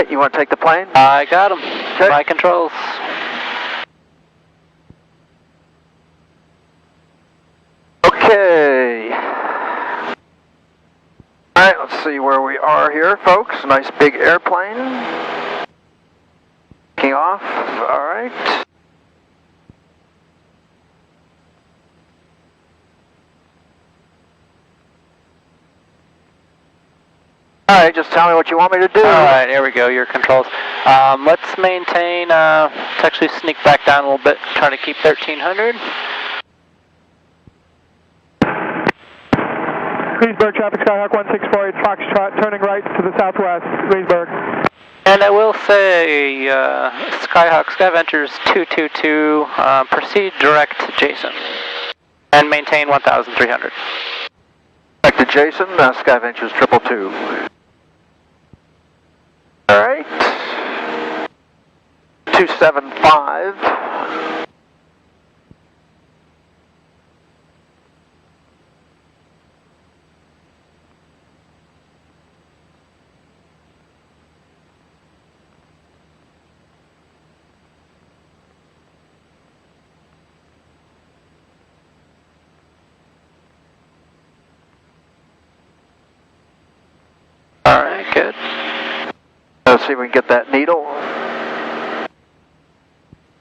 Alright, you want to take the plane? I got him. Okay. My controls. Okay. Alright, let's see where we are here, folks. Nice big airplane. Taking off. Alright. Alright, just tell me what you want me to do. Alright, here we go, your controls. Let's maintain, let's actually sneak back down a little bit, try to keep 1300. Greensburg, traffic Skyhawk 1648, Foxtrot, turning right to the southwest, Greensburg. And I will say, Skyhawk Scavengers 222, proceed direct to Jason. And maintain 1,300. Back to Jason, Scavengers 222. Alright. 275. Alright, good. Let's see if we can get that needle.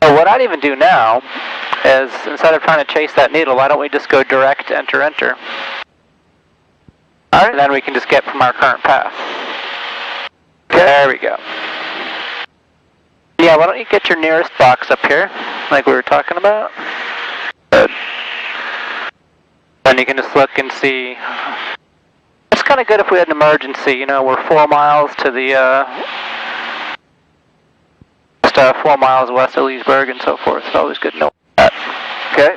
So what I'd even do now is, instead of trying to chase that needle, why don't we just go direct, enter, enter. Alright. And then we can just get from our current path. Okay. There we go. Yeah, why don't you get your nearest box up here, like we were talking about. Good. Then you can just look and see. It's kind of good if we had an emergency, you know, we're 4 miles to the, just 4 miles west of Leesburg and so forth. It's always good to know that. Okay.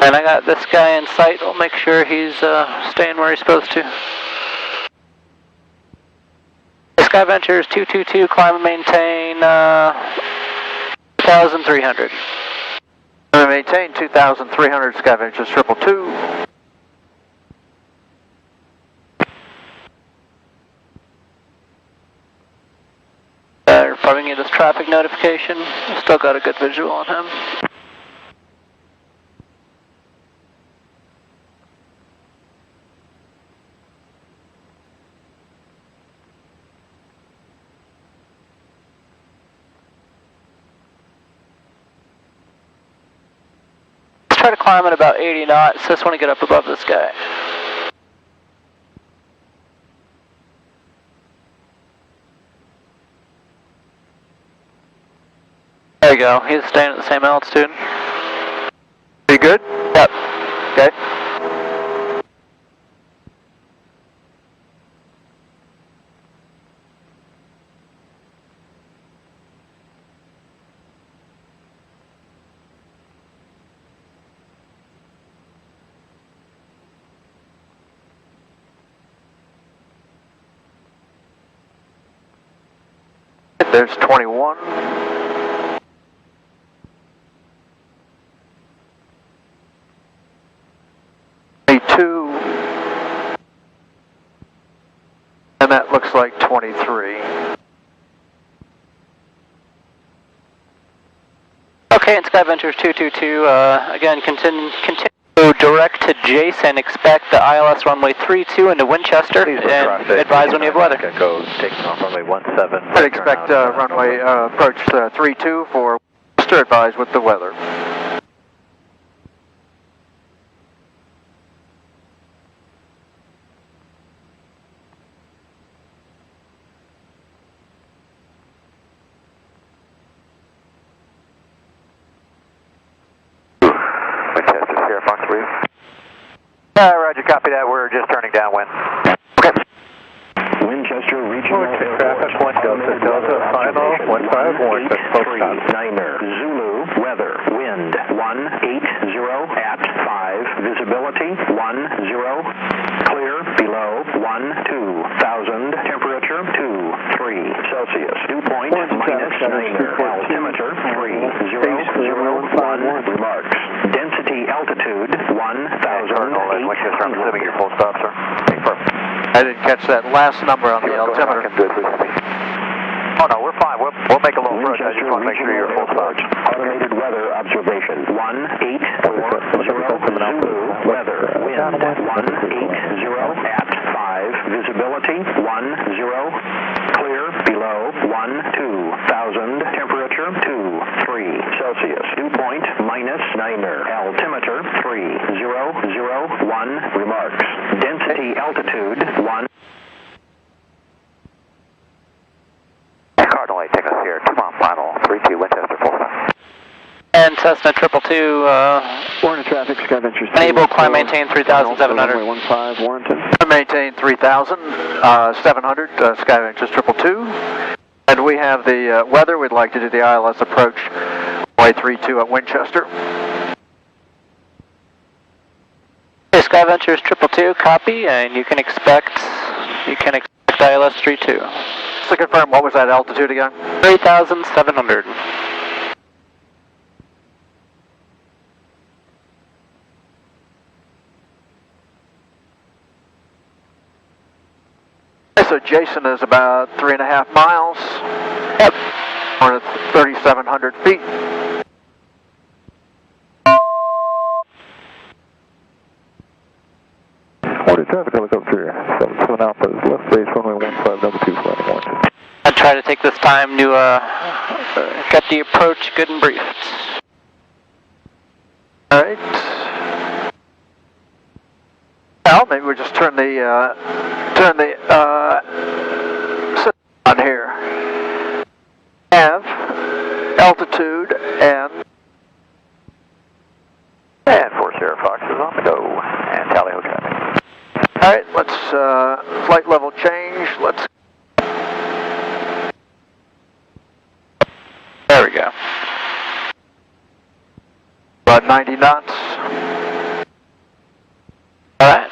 And I got this guy in sight. We'll make sure he's staying where he's supposed to. Scavengers 222, climb and maintain 1,300. Maintain 2,300, Scavengers 222. Probably get this traffic notification. Still got a good visual on him. Let's try to climb at about 80 knots. Just want to get up above this guy. There you go. He's staying at the same altitude. You good? Yep. Okay. There's 21. And that looks like 23. Okay, and Scavengers 222, again, continue direct to Jason. Expect the ILS runway 32 into Winchester, and advise when you have weather. Go taking off runway 17. I'd expect runway approach 32 for Winchester, advise with the weather. Roger, copy that. We're just turning downwind. Okay. Winchester Regional Traffic 1 Delta Delta Final 151 Niner Zulu weather wind 180 at 5 visibility 10 clear below 12,000 temperature 23 Celsius dew point minus Niner altimeter 3001 remarks density altitude 1,000 Winchester, I'm assuming your full stop, sir. I didn't catch that last number on the altimeter. Oh no, we're fine. We'll make a little approach. I just want to make sure you're full stop. Automated weather observation. 184 Zulu weather. Wind 180 at 5. Visibility 10. Clear below 12,000. Temperature 23 Celsius. Dew point -9er. Altimeter 3001. Remarks. Density altitude 1. Cardinal 8, take us here. 2 mile final. 32 Winchester, full stop. And Cessna 222, Warren traffic, Sky Ventures. enable climb maintain 3,700. Runway 15, Warrington. Maintain 3,700, Sky Ventures 222. And we have the weather. We'd like to do the ILS approach, runway 32 at Winchester. Okay, Sky Ventures 222, copy, and you can expect ILS 32. Just to confirm, what was that altitude again? 3,700. So Jason is about 3.5 miles. Yep. Or 3,700 feet. Warren traffic, helicopter 77 Alpha is left base, runway 15, number 2, flight Warrington. I'll try to take this time to get the approach good and briefed. All right. Well, maybe we just turn the system on here. Have altitude and Force Air Fox is on the go. And tally ho traffic. all right. Let's flight level change. Let's. There we go. About 90 knots. Alright.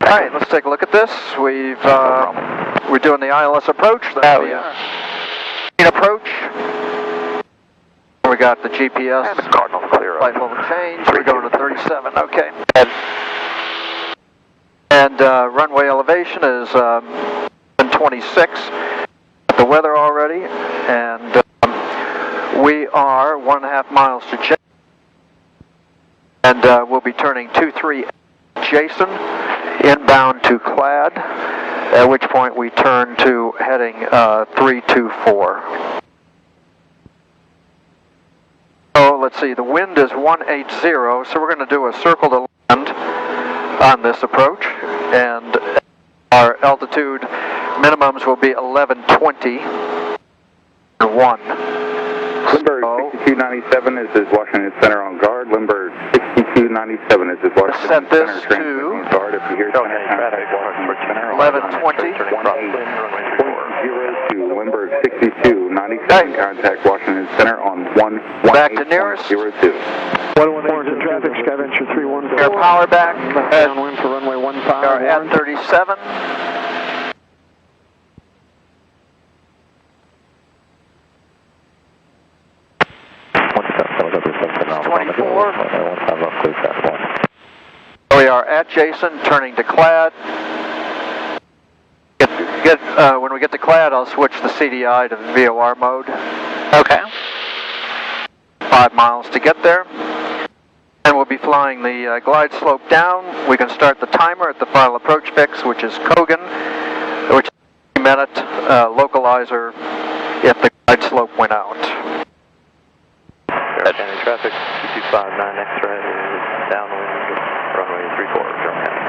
All right, let's take a look at this. We're doing the ILS approach. There we are. Approach. We got the GPS. And the Cardinal's clear. Flight level change. We're going to 37. Okay. Good. And runway elevation is 26. The weather already, and we are 1.5 miles to Jason, and we'll be turning 23 Jason, inbound to Clad, at which point we turn to heading 324. So let's see, the wind is 180, so we're going to do a circle to land on this approach, and our altitude minimums will be 1120 and 1. Limburg 6297 is his Washington Center on guard. Limburg 6297 is his Washington Set this Center transmitting on guard. If you hear Okay, traffic, Washington Center. 1120. 102 Limburg 6297 contact Washington Center on 118.02. Back to nearest. Warrington traffic, Sky Venture 314. Air power back. Downwind for runway 15. We are at 37. We are at Jason, turning to Clad. When we get to Clad, I'll switch the CDI to VOR mode. Okay. 5 miles to get there. And we'll be flying the glide slope down. We can start the timer at the final approach fix, which is Kogan, which is a 3-minute localizer if the glide slope went out. County traffic, 2259 X-ray is downwind, runway 34, Durham County.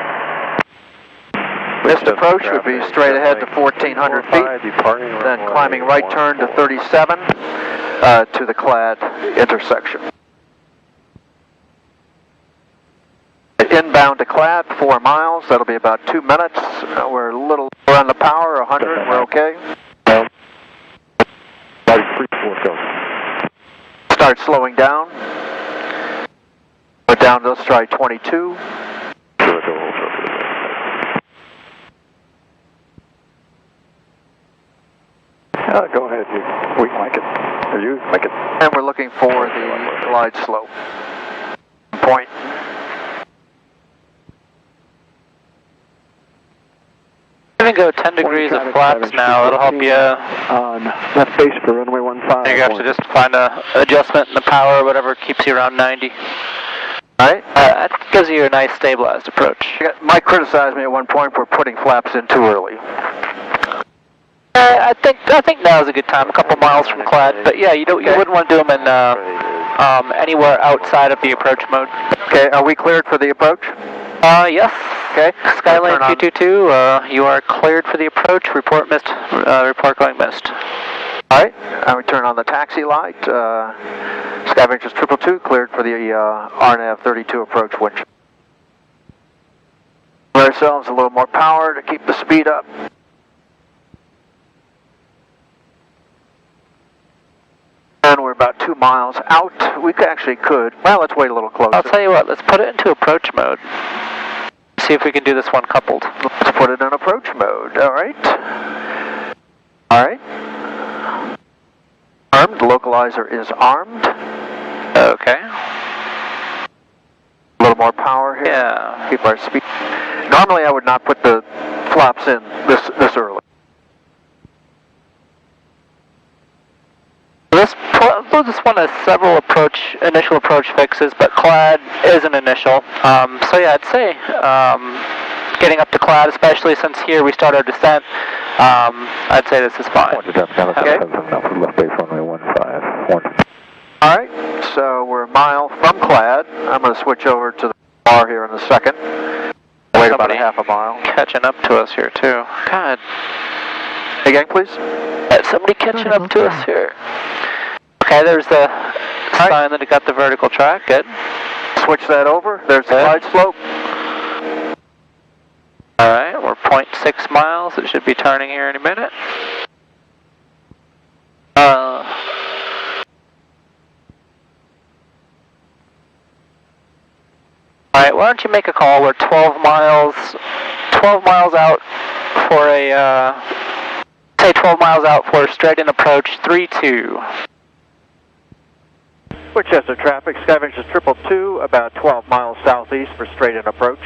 This approach would be straight ahead to 1,400 feet, then climbing right turn to 37 to the Clad intersection. Inbound to Clad, 4 miles, that'll be about 2 minutes. We're a little lower on the power, 100, we're okay. Start slowing down. We're down, let's try 22. Go ahead, we can make it. Or you make it. And we're looking for the glide slope point. gonna go 10 degrees of flaps now. It'll help you. On left base for runway 15. You have to just find a adjustment in the power or whatever keeps you around 90. Alright? That gives you a nice stabilized approach. Mike criticized me at one point for putting flaps in too early. I think now's a good time, a couple miles from Clad. But yeah, you wouldn't want to do them in anywhere outside of the approach mode. Okay, are we cleared for the approach? Yes. Okay. Skylane 222, you are cleared for the approach. Report missed. Report going missed. Alright, and we turn on the taxi light. Scavengers 222 cleared for the RNAV32 approach winch. Give ourselves a little more power to keep the speed up. And we're about 2 miles out. We actually could. Well, let's wait a little closer. I'll tell you what, let's put it into approach mode. See if we can do this one coupled. Let's put it in approach mode. Alright. Alright. Armed. The localizer is armed. Okay. A little more power here. Yeah. Keep our speed. Normally I would not put the flaps in this early. This one has several initial approach fixes, but Clad is an initial. So yeah, I'd say getting up to Clad, especially since here we start our descent, I'd say this is fine. Okay. Left base runway 15. Alright, so we're a mile from Clad. I'm going to switch over to the bar here in a second. Wait about a half a mile. Catching up to us here too. God. Again, please. Somebody catching up to us here. Okay, there's the sign that it got the vertical track. Good. Switch that over. There's the glide slope. Alright, we're 0.6 miles. It should be turning here in a minute. Alright, why don't you make a call? We're 12 miles out for a, say 12 miles out for a straight-in approach 32. Winchester traffic, Scavengers 222, about 12 miles southeast for straight-in approach.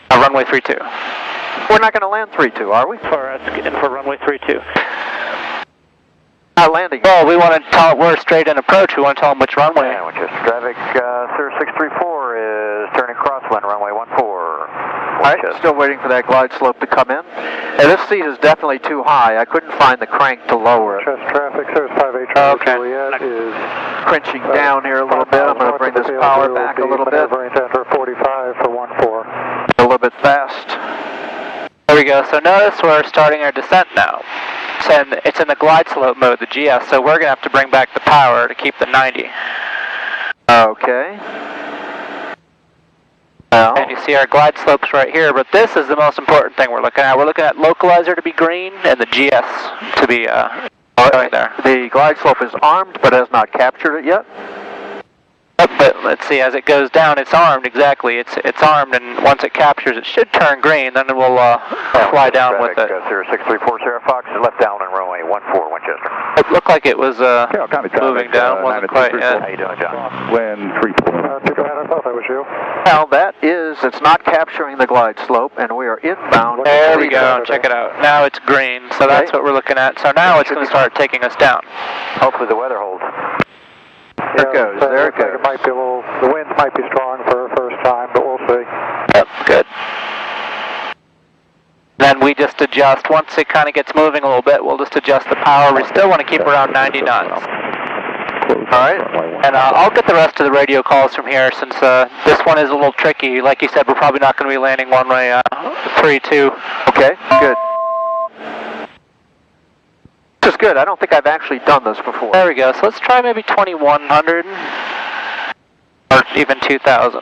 Runway 32. We're not going to land 32, are we? For runway 32. Not landing. Well, we want to tell we're straight in approach. We want to tell them which runway. Yeah, Winchester traffic, Sir 634 is turning crosswind, runway 14. Alright, still waiting for that glide slope to come in. And this seat is definitely too high. I couldn't find the crank to lower it. Winchester traffic, Sir 58 Juliet is Crinching down here a little bit. I'm going to bring this power back a little bit. Enter 45 for 14. A little bit fast. There we go. So notice we're starting our descent now. It's in the glide slope mode, the GS, so we're going to have to bring back the power to keep the 90. Okay. Well. And you see our glide slopes right here, but this is the most important thing we're looking at. We're looking at localizer to be green and the GS to be going there. The glide slope is armed, but has not captured it yet. But let's see, as it goes down, it's armed, exactly. It's armed, and once it captures, it should turn green, then it will fly down with it. Sir 634 Sierra Fox is left down in runway 14 Winchester. It looked like it was moving down, wasn't quite yet. How you doing, John? Wind 34. Go ahead, I thought that was you. Well, it's not capturing the glide slope, and we are inbound. There we go, check it out. Now it's green, so that's what we're looking at. So now it's going to start taking us down. Hopefully the weather holds. There it goes, there it goes. It might be the winds might be strong for the first time, but we'll see. Yep, good. Then we just adjust, once it kind of gets moving a little bit, we'll just adjust the power. We still want to keep around 90 knots. Alright. And I'll get the rest of the radio calls from here since this one is a little tricky. Like you said, we're probably not going to be landing runway 32. Okay, good. This is good. I don't think I've actually done this before. There we go. So let's try maybe 2100 or even 2000.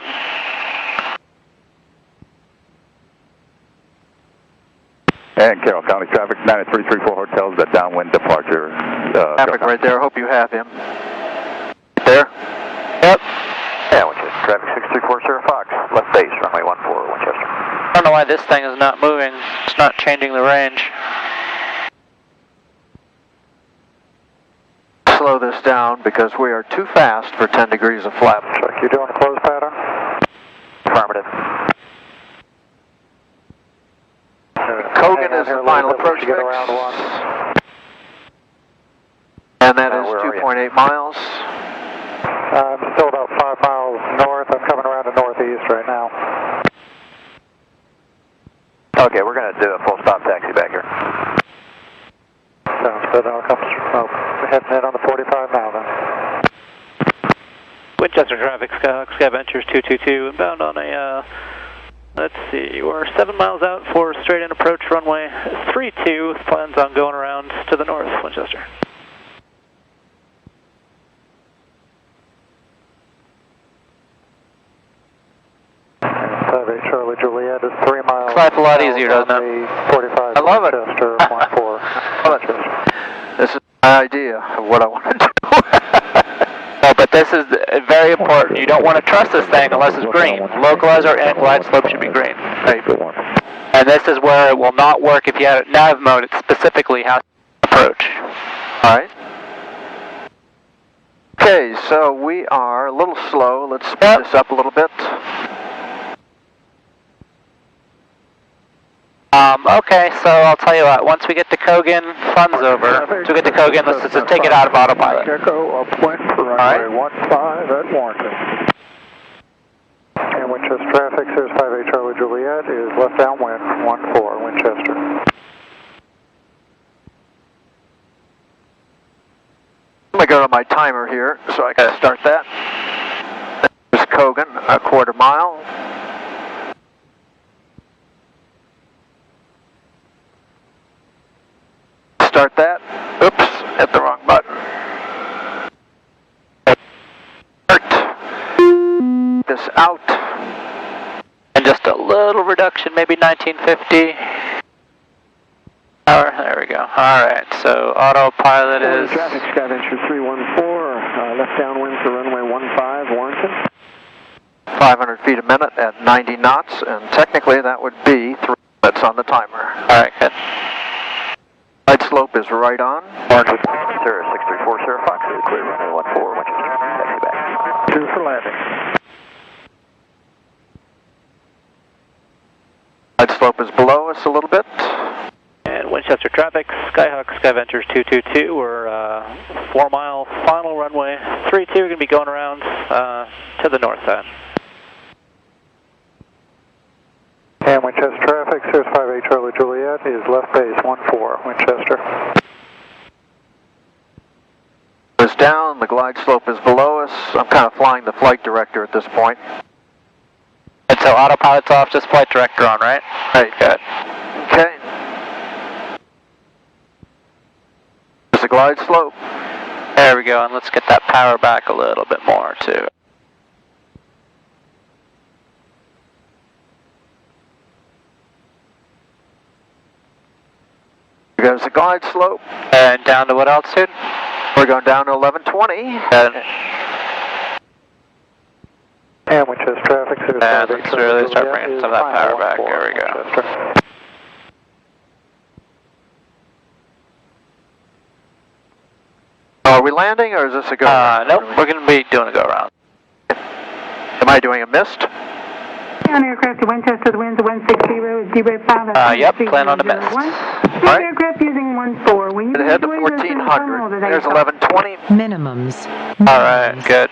And Carroll County traffic, 9334 hotels, that downwind departure. Traffic right there. Hope you have him. There? Yep. Yeah, Winchester traffic 634 Sierra Fox, left base, runway 14 Winchester. I don't know why this thing is not moving. It's not changing the range. Slow this down because we are too fast for 10 degrees of flap. Check, you doing a close pattern? Affirmative. Kogan is to get around one. And that is 2.8 miles. I'm still about 5 miles north. I'm coming around to northeast right now. Okay, we're going to do a full stop taxi back here. Sounds good. I'll come heading in on the 45 now then. Winchester traffic, Sky Ventures 222, inbound on a, let's see, we're 7 miles out for straight in approach runway 32, plans on going around to the north, Winchester. Charlie Juliet is 3 miles. It's life a lot easier, doesn't it? 45 I love it. Winchester 14. This is my idea of what I want to do. No, but this is very important. You don't want to trust this thing unless it's green. Localizer and glide slope should be green. Right. And this is where it will not work if you had it nav mode. It specifically has to approach. All right. Okay, so we are a little slow. Let's speed this up a little bit. Okay, so I'll tell you what, once we get to Kogan, fun's over. Once we get to Kogan, let's just take it out of autopilot. Echo upwind for runway 15 at Warrington. And Winchester traffic, Sears 58 Charlie Juliet is left downwind 14 Winchester. I'm going to go to my timer here, so I got to start that. There's Kogan, a quarter mile. Start that. Oops, hit the wrong button. Start this out. And just a little reduction, maybe 1950. There we go. Alright, so autopilot is... Traffic, Sky Venture 314, left downwind for runway 15, Warrington. 500 feet a minute at 90 knots, and technically that would be 3 minutes on the timer. Alright, good. Glide slope is right on. Sir, 634 Sierra Fox, clear runway 14, Winchester, taxi back. 2 for landing. Glide slope is below us a little bit. And Winchester traffic, Skyhawk, Sky Ventures 222, we're 4 mile final runway 32, we're going to be going around to the north side. And Winchester traffic, Sears 58 Charlie Juliet is left base 14 Winchester. Is down, the glide slope is below us. I'm kind of flying the flight director at this point. And so autopilot's off, just flight director on, right? Right, good. Okay. There's the glide slope. There we go, and let's get that power back a little bit more too. Here goes the glide slope. And down to what altitude? We're going down to 1120. And Winchester traffic, Sears 58 let's Charlie really start Juliet bringing is some of that power final back. 14 There we go. Winchester. Are we landing, or is this a go? Nope, we're going to be doing a go around. Am I doing a mist? On aircraft to Winchester, the winds are 160, is D-Ray 5. Yep, plan on the mist. Right. Aircraft using 14. When you Head to 1400. There's 1120. Minimums. Alright, good.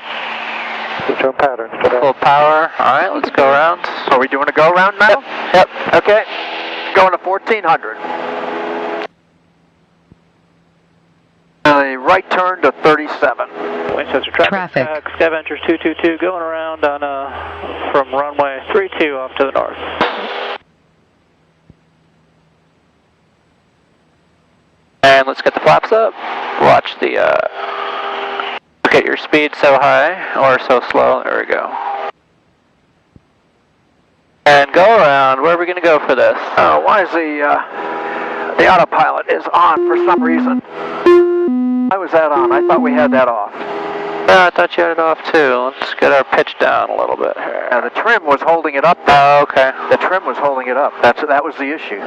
Switch on patterns today. Full power. Alright, let's go around. Are we doing a go around now? Yep. Okay. Going to 1400. A right turn to 37. Winchester traffic. Sky Ventures 222 going around on from runway 32 off to the north. And let's get the flaps up. Watch the get your speed so high or so slow. There we go. And go around. Where are we going to go for this? Why is the autopilot is on for some reason? Why was that on? I thought we had that off. I thought you had it off too. Let's get our pitch down a little bit here. The trim was holding it up. Oh, okay. The trim was holding it up. That was the issue.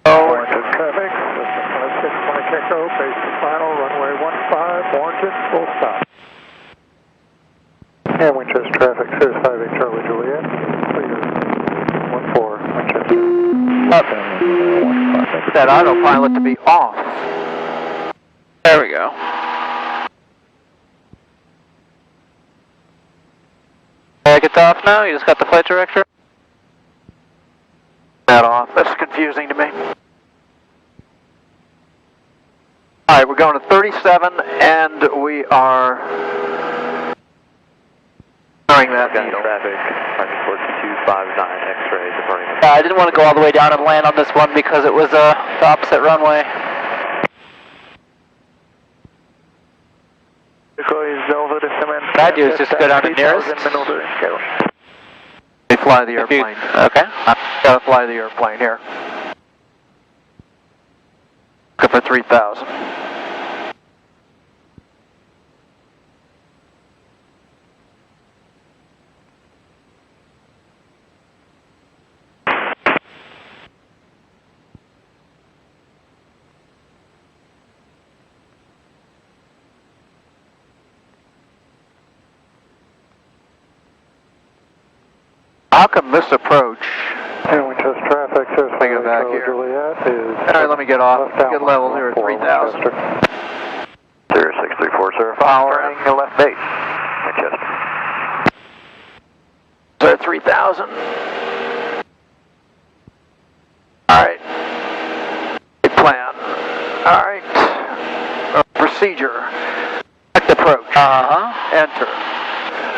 Warrington traffic, System 56 Mike Echo, base to final, runway 15, Warrington, full stop. And Winchester traffic, Sears 58 Charlie Juliet, clear 14, That autopilot to be off. There we go. It's off now? You just got the flight director? That off. That's confusing to me. Alright, we're going to 37 and we are throwing that needle. Traffic, parking for 259, X-ray, departing. I didn't want to go all the way down and land on this one because it was the opposite runway. What I do is just go down to nearest. They fly the airplane. Okay. I've got to fly the airplane here. Go for 3,000. How come this approach? And we just traffic, says Let me go back here. Juliet is... Alright, let me get off. Get level here at 3,000. 0634, sir. Powering left base. Manchester. So 3,000. Alright. Good plan. Alright. Procedure. Select approach. Enter.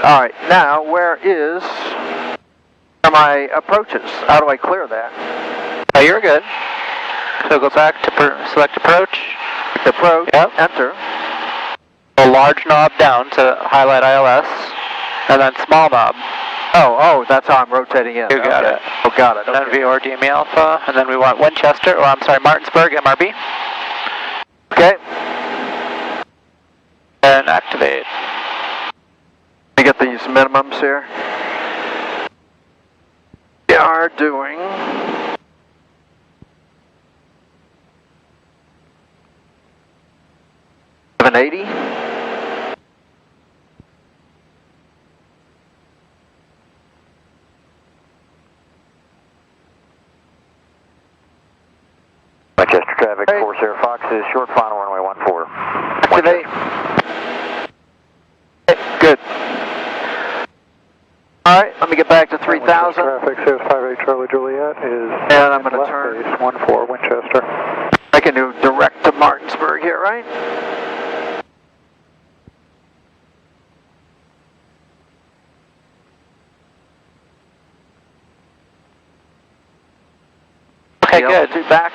Alright, now where are my approaches? How do I clear that? Oh, you're good. So go back to select approach. Approach. Yep. Enter. A large knob down to highlight ILS, and then small knob. Oh, that's how I'm rotating in. You got it. Oh, got it. And then Okay. VOR-DME Alpha, and then we want Winchester, Martinsburg, MRB. Okay. And activate. Let me get these minimums here. We are doing 780. Manchester traffic, Corsair Fox is short final runway 14. Activate. Good. Alright, let me get back to 3,000. Traffic says 58 Charlie Juliet is... And I'm going to left turn. base, 14 Winchester. I can do direct to Martinsburg here, right? Okay, good. Altitude back.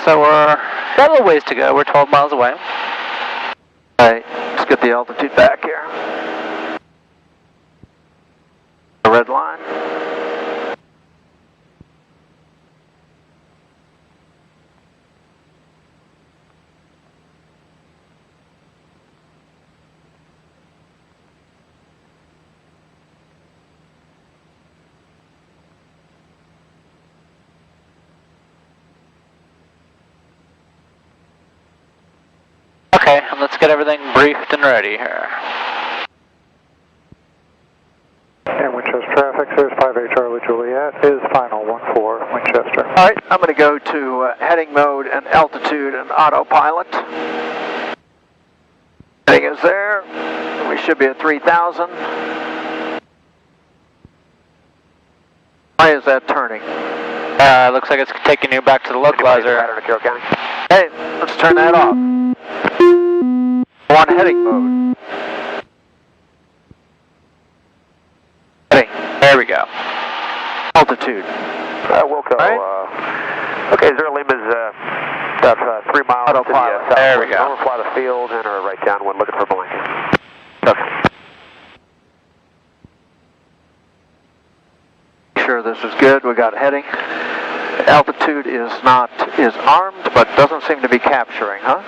So we're got a little ways to go. We're 12 miles away. Alright, let's get the altitude back here. The red line. Okay, and let's get everything briefed and ready here. And Winchester traffic says 58 Charlie Juliet is final 14 Winchester. Alright, I'm going to go to heading mode and altitude and autopilot. Heading is there. We should be at 3,000. Why is that turning? Looks like it's taking you back to the localizer. Hey, let's turn that off. On heading mode. Heading. There we go. Altitude. Wilco. Right. Okay, Zero Lima is about 3 miles Autopilot. to the south. There we go. Overfly the field and are right downwind looking for blanket. Okay. Sure this is good. We got heading. Altitude is armed, but doesn't seem to be capturing, huh?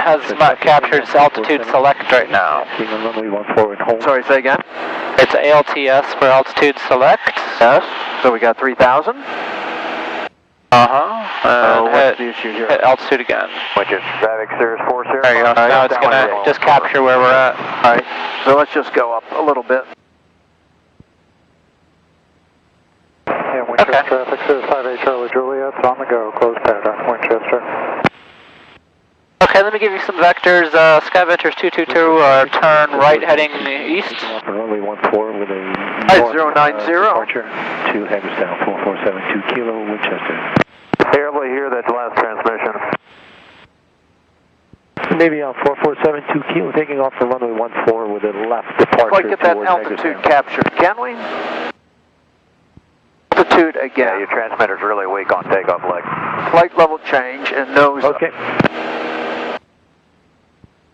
Has not captured its altitude select right now. Sorry, say again? It's ALTS for altitude select. Yes. So we got 3,000. What's the issue here? Hit altitude again. Winchester traffic, Cirrus 40. There you go. Now it's going to just capture where we're at. Alright, so let's just go up a little bit. Winchester traffic, Cirrus 58 Charlie Juliet's on the go, close pattern, Winchester. Okay, let me give you some vectors. Skyventures 222, turn right heading east. Runway 14 with a 5090. departure to Hagerstown, 4472 Kilo, Winchester. Barely hear that last transmission. Navy on 4472 Kilo, taking off from runway 14 with a left departure Let's get that towards altitude Hagerstown. captured, can we? Altitude Yeah, again. your transmitter's really weak on takeoff leg. Flight level change and nose up. Okay.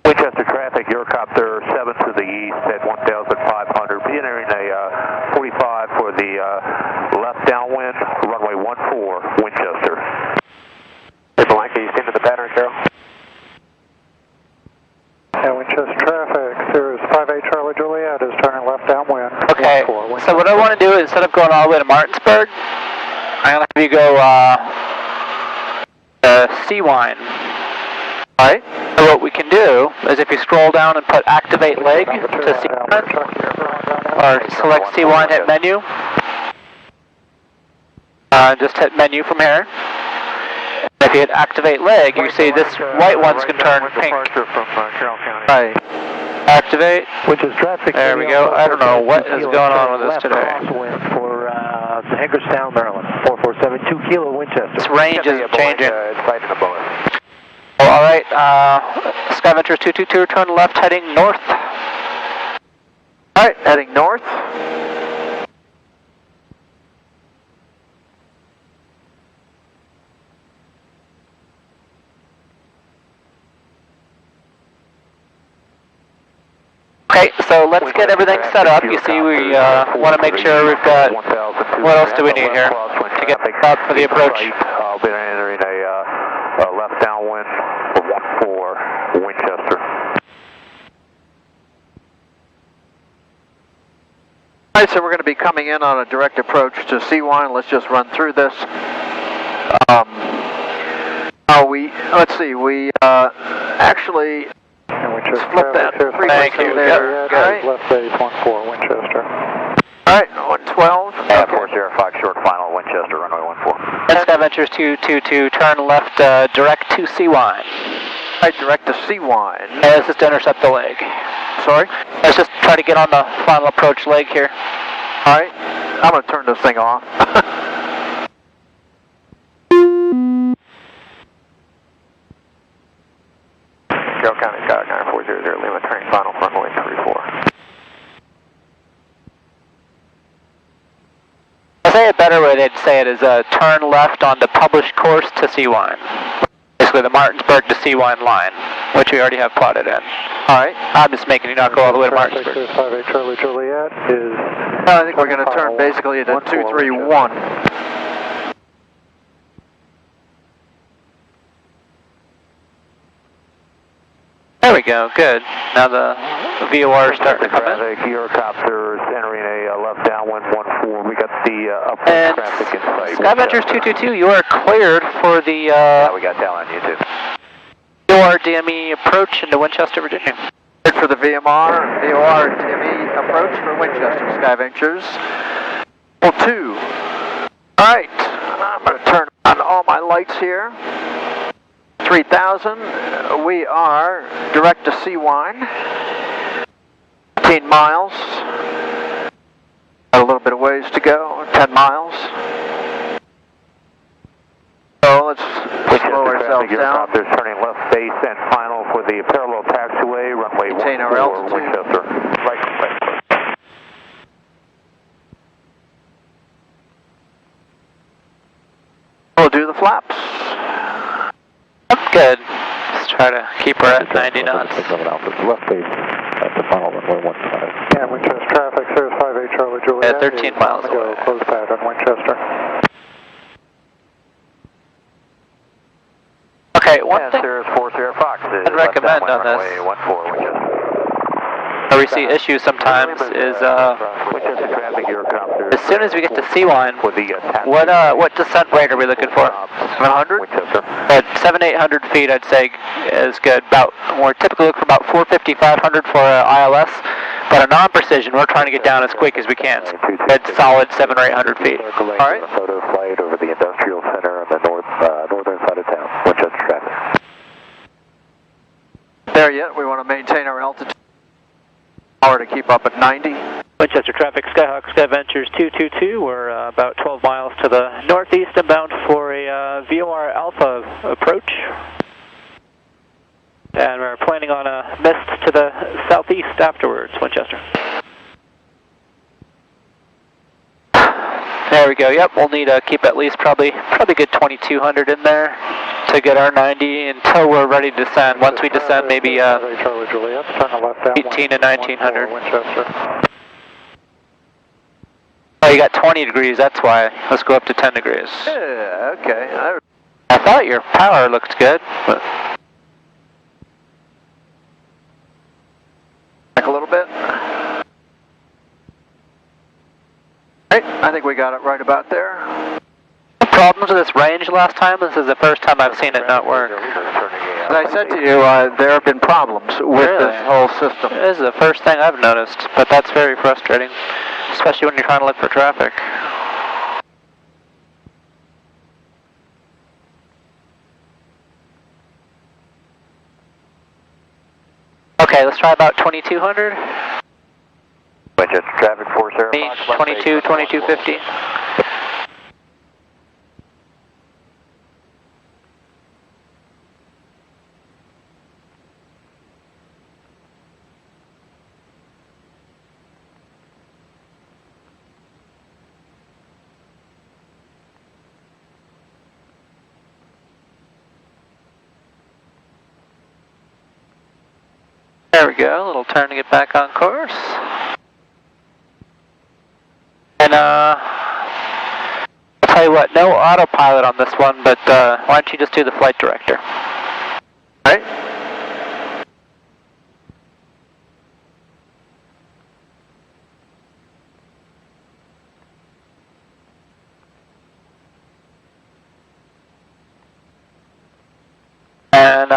Winchester traffic, Eurocopter 7 to the east at 1,500. Be entering a 45 for the left downwind, runway 14, Winchester. Hey, Blanca, you seen the pattern, Carol? Yeah, Winchester traffic, Cirrus 58 Charlie Juliet is turning left downwind. Okay, 14, so what I want to do is, instead of going all the way to Martinsburg, I'm going to have you go Seawine. Alright, so what we can do is if you scroll down and put activate leg to Seawine, or select Seawine, hit menu, just hit menu from here. If you hit activate leg, you see this white one's going to turn pink. Right. Activate. Winchester traffic. There we go. I don't know what is going on with this today. Crosswind for Hagerstown, Maryland, 4472 Kilo, Winchester. This range is changing. It's fighting the bullet. All right, Skyventures 222, turn left, heading north. All right, heading north. Okay, so let's get everything set up. You see, we want to make sure we've got, what else do we need here to get up for the approach? I'll be entering a left downwind for 14, Winchester. All right, so we're going to be coming in on a direct approach to Seawine. Let's just run through this. Let's see, we actually split that frequency there. All right. Left base 14, Winchester. All right, 112. Yeah, 405 short final, Winchester, runway 14. And Skyventures 222, turn left, direct to Seawine. All right, direct to Seawine. Yeah, this is to intercept the leg. Sorry? Let's just try to get on the final approach leg here. All right, I'm going to turn this thing off. Carroll County Sky 9400 Lima, turning final, runway 34. I say a better way they'd say it is turn left on the published course to Seawine. Basically the Martinsburg to Seawine line, which we already have plotted in. Alright, I'm just making you not go all the way to Martinsburg. Cirrus 58 Charlie Juliet is... I think we're going to turn basically to 231. There we go, good. Now the VOR is starting to come in. Eurocopter is entering a left downwind 14. We got the upwind And traffic in sight. Skyventures 222, you are cleared for the Yeah, we got that on YouTube. VOR DME approach into Winchester, Virginia. For the VOR-DME approach for Winchester Skyventures. Well, 2. All right, I'm going to turn on all my lights here. 3000, we are direct to Seawine. 15 miles. Got a little bit of ways to go, 10 miles. So let's slow ourselves down. Eurocopter turning left base and final for the parallel taxiway, runway 14, Maintain our altitude. Winchester. Right. We'll do the flaps. Good. Let's try to keep her at 90 knots. Left base at the final runway 15. Yeah, Winchester traffic, Cirrus 58 Charlie Juliet. Yeah, 13 miles is on the go, away. close pattern, Winchester. Okay, one And thing Cirrus 40 Fox is I'd recommend left on this. runway 14, Winchester. where we see issues sometimes is Winchester traffic, Eurocopter. as soon as we get to Seawine, For the what descent rate are we looking for? 700? Winchester. At 700-800 feet, I'd say is good. We're typically looking for about 450-500 for ILS. But a non-precision, we're trying to get down as quick as we can. It's solid 700 or 800 feet. All right. Photo flight over the industrial center on the northern side of town. Winchester traffic. There yet, we want to maintain our altitude. Power to keep up at 90. Winchester traffic, Skyhawk Skyventures 222. We're about 12 miles to the northeast and bound for a VOR Alpha approach. And we're planning on a mist to the southeast afterwards, Winchester. There we go, yep, we'll need to keep at least probably good 2200 in there to get our 90 until we're ready to descend. Once we descend, maybe 18 to 1900. Oh, you got 20 degrees, that's why. Let's go up to 10 degrees. Yeah, okay. I thought your power looked good, but... Back a little bit. Right, I think we got it right about there. Problems with this range last time? This is the first time I've seen it not work. As I said to you, there have been problems with this whole system. This is the first thing I've noticed, but that's very frustrating, especially when you're trying to look for traffic. Okay, let's try about 2200. Winchester traffic 40. 2250. There we go, a little turn to get back on course. And I'll tell you what, no autopilot on this one, but why don't you just do the flight director? Right? And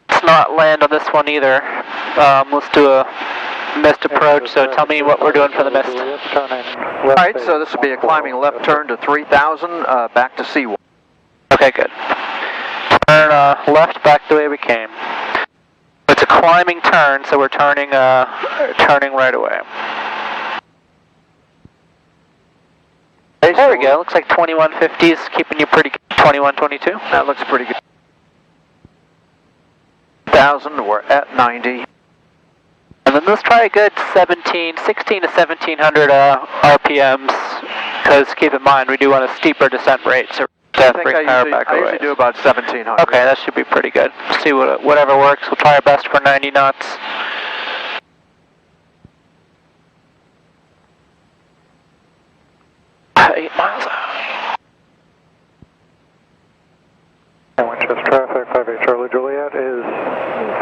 let's not land on this one either. Let's do a missed approach, so tell me what we're doing for the mist. Alright, so this will be a climbing left turn to 3000, back to C1. Okay, good. Turn left back the way we came. It's a climbing turn, so we're turning right away. There we go, looks like 2150 is keeping you pretty good. 2122. That looks pretty good. 1000, we're at 90. And then let's try a good 16 to 1700 RPMs, because keep in mind we do want a steeper descent rate, so I think I usually do about 1700. Okay, that should be pretty good. See whatever works. We'll try our best for 90 knots. $8 miles out. Winchester traffic, 58 Charlie Juliet is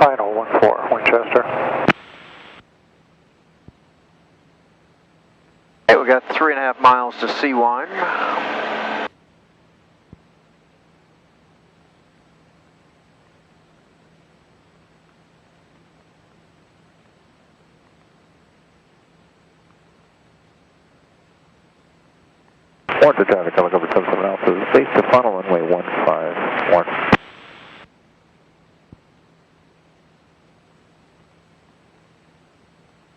final 14, Winchester. Okay, we got 3.5 miles to C1. Winchester traffic, I'll look over 77 Alpha, face to funnel runway 151.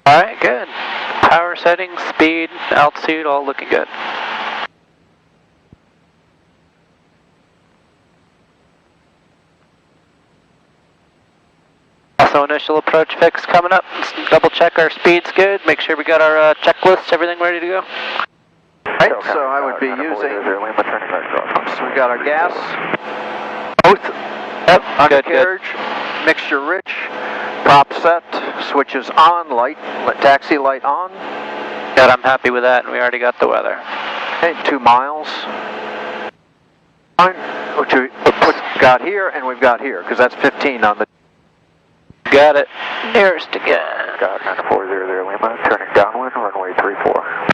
Alright, good. Power settings, speed, altitude, all looking good. So initial approach fix coming up. Let's double check our speed's good, make sure we got our checklist, everything ready to go. Right, so I would be using, so we got our gas, both, undercarriage, mixture rich, prop set, switches on, taxi light on. Good, I'm happy with that, and we already got the weather. Okay, 2 miles. Fine, which we got here and we've got here, because that's 15 on the... Got it. Nearest again. Got 9400 Lima, turning downwind, runway 34.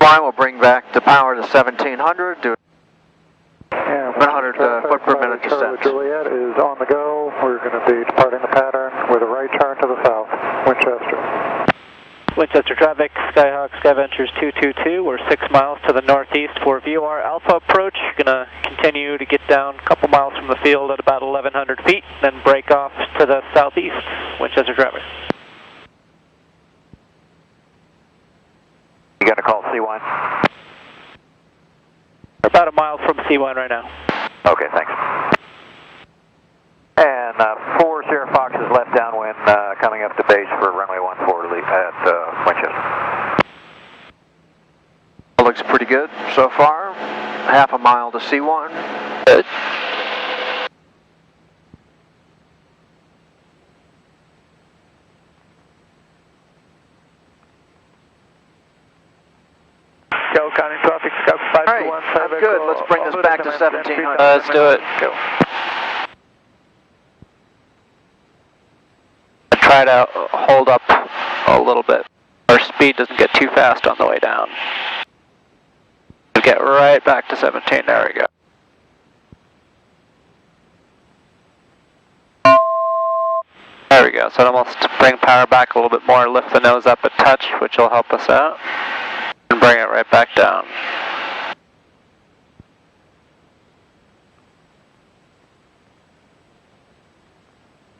Fine, we'll bring back the power to 1700, do 100 foot per minute descent. Juliet is on the go. We're going to be departing the pattern with a right turn to Winchester traffic, Skyhawk, Skyventures 222. We're 6 miles to the northeast for VOR Alpha approach. Gonna continue to get down a couple miles from the field at about 1,100 feet, then break off to the southeast. Winchester traffic. You got to call C1? We're about a mile from C1 right now. Okay, thanks. And 4 Sierra Fox is left downwind, coming up to base for runway 14 at Winchester. Looks pretty good so far. Half a mile to C1. Good. Go County traffic, Scout 521. All right, that's good. Let's bring this back to 1700. Let's do it. Go. Try to hold up a little bit. Our speed doesn't get too fast on the way down. We'll get right back to 17. There we go. There we go. So almost bring power back a little bit more, lift the nose up a touch, which will help us out, and bring it right back down.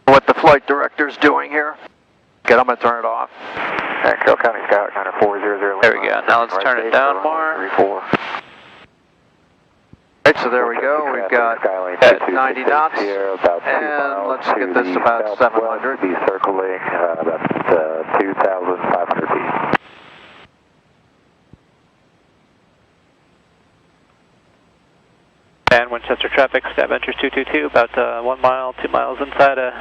What the flight director's doing here. Okay, I'm going to turn it off. Carroll County Skyhawk 9400. There we go. Now let's turn it down more. 34. Right, so there we go. We've got at 90 knots. And let's get this about 700. Be circling about 2,500 feet. And Winchester traffic, Skyventures 222, about 1 mile, 2 miles inside of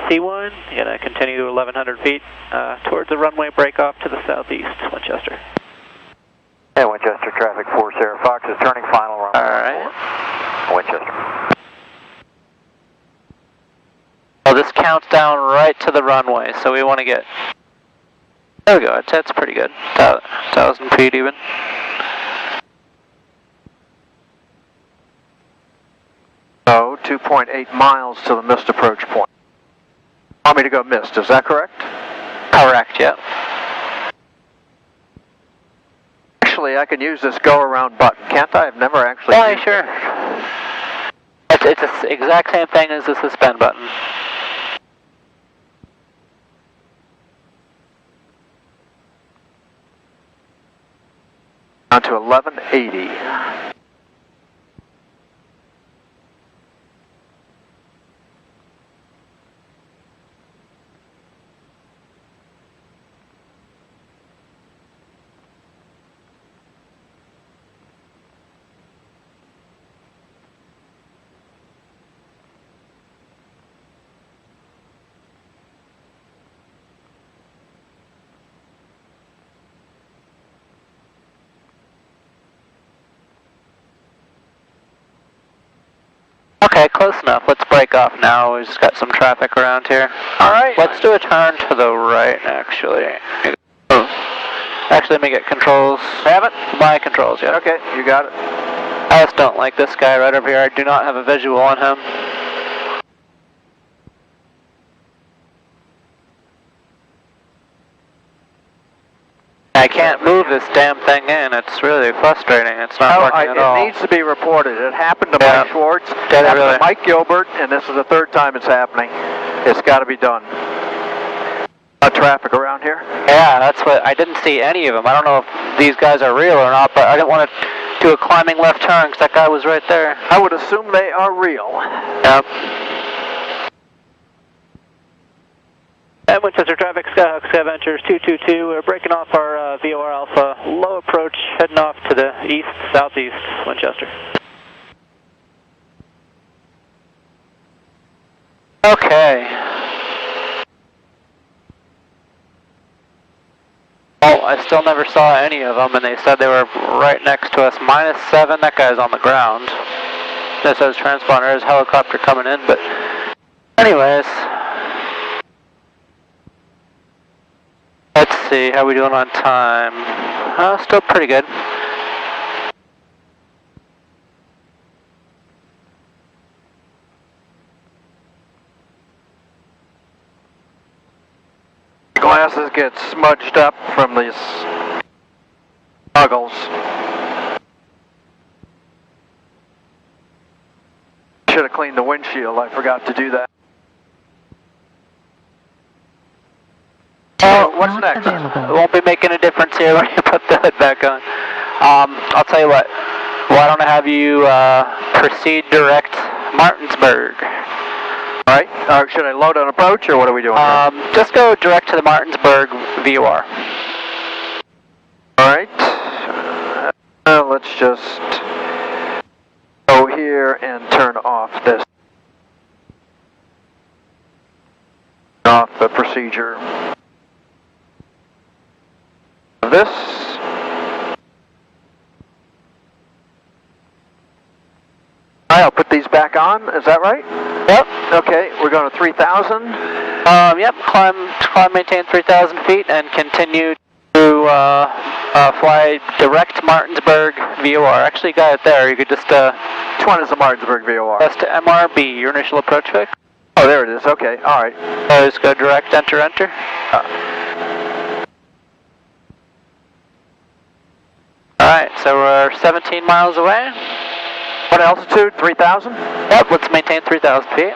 C1. You're going to continue to 1,100 feet towards the runway breakoff to the southeast, Winchester. And Winchester traffic 4 Sierra Fox is turning final runway. All right. Winchester. Well, this counts down right to the runway, so we want to get... There we go, that's pretty good. 1,000 feet even. So 2.8 miles to the missed approach point. Want me to go missed, is that correct? Correct, yeah. Actually, I can use this go-around button, can't I? I've never actually Yeah, used sure. It's the exact same thing as the suspend button. Down to 1180. Okay, close enough. Let's break off now. We've just got some traffic around here. All right. Let's do a turn to the right, actually. Actually, let me get controls. Have it? My controls, yeah. Okay, you got it. I just don't like this guy right over here. I do not have a visual on him. I can't move this damn thing in. It's really frustrating. It's not working at all. It needs to be reported. It happened to Yeah. Mike Schwartz, Did it happened really? to Mike Gilbert, and this is the third time it's happening. It's got to be done. Traffic around here? Yeah, that's what, I didn't see any of them. I don't know if these guys are real or not, but I didn't want to do a climbing left turn because that guy was right there. I would assume they are real. Yep. And Winchester traffic, Skyhawk, Skyventures 222. We're breaking off our VOR Alpha low approach, heading off to the east, southeast, Winchester. Okay. Oh, I still never saw any of them, and they said they were right next to us. -7, that guy's on the ground. That says transponder, there's a helicopter coming in, but anyways. Let's see, how we doing on time? Still pretty good. Going glasses get smudged up from these goggles. Should have cleaned the windshield. I forgot to do that. Oh, what's next? It won't be making a difference here when you put the hood back on. I'll tell you what. Why don't I have you proceed direct Martinsburg? All right. Should I load on approach, or what are we doing here? Just go direct to the Martinsburg VOR. All right. Let's just go here and turn off this. Off the procedure. This. All right, I'll put these back on. Is that right? Yep. Okay, we're going to 3,000. Yep. Climb, maintain 3,000 feet, and continue to fly direct Martinsburg VOR. Actually, got it there. You could just Which one is the Martinsburg VOR? press to MRB. Your initial approach fix. Oh, there it is. Okay. All right. Just go direct. Enter. Enter. All right. So we're 17 miles away. What altitude? 3,000? Yep. Let's maintain 3,000 feet.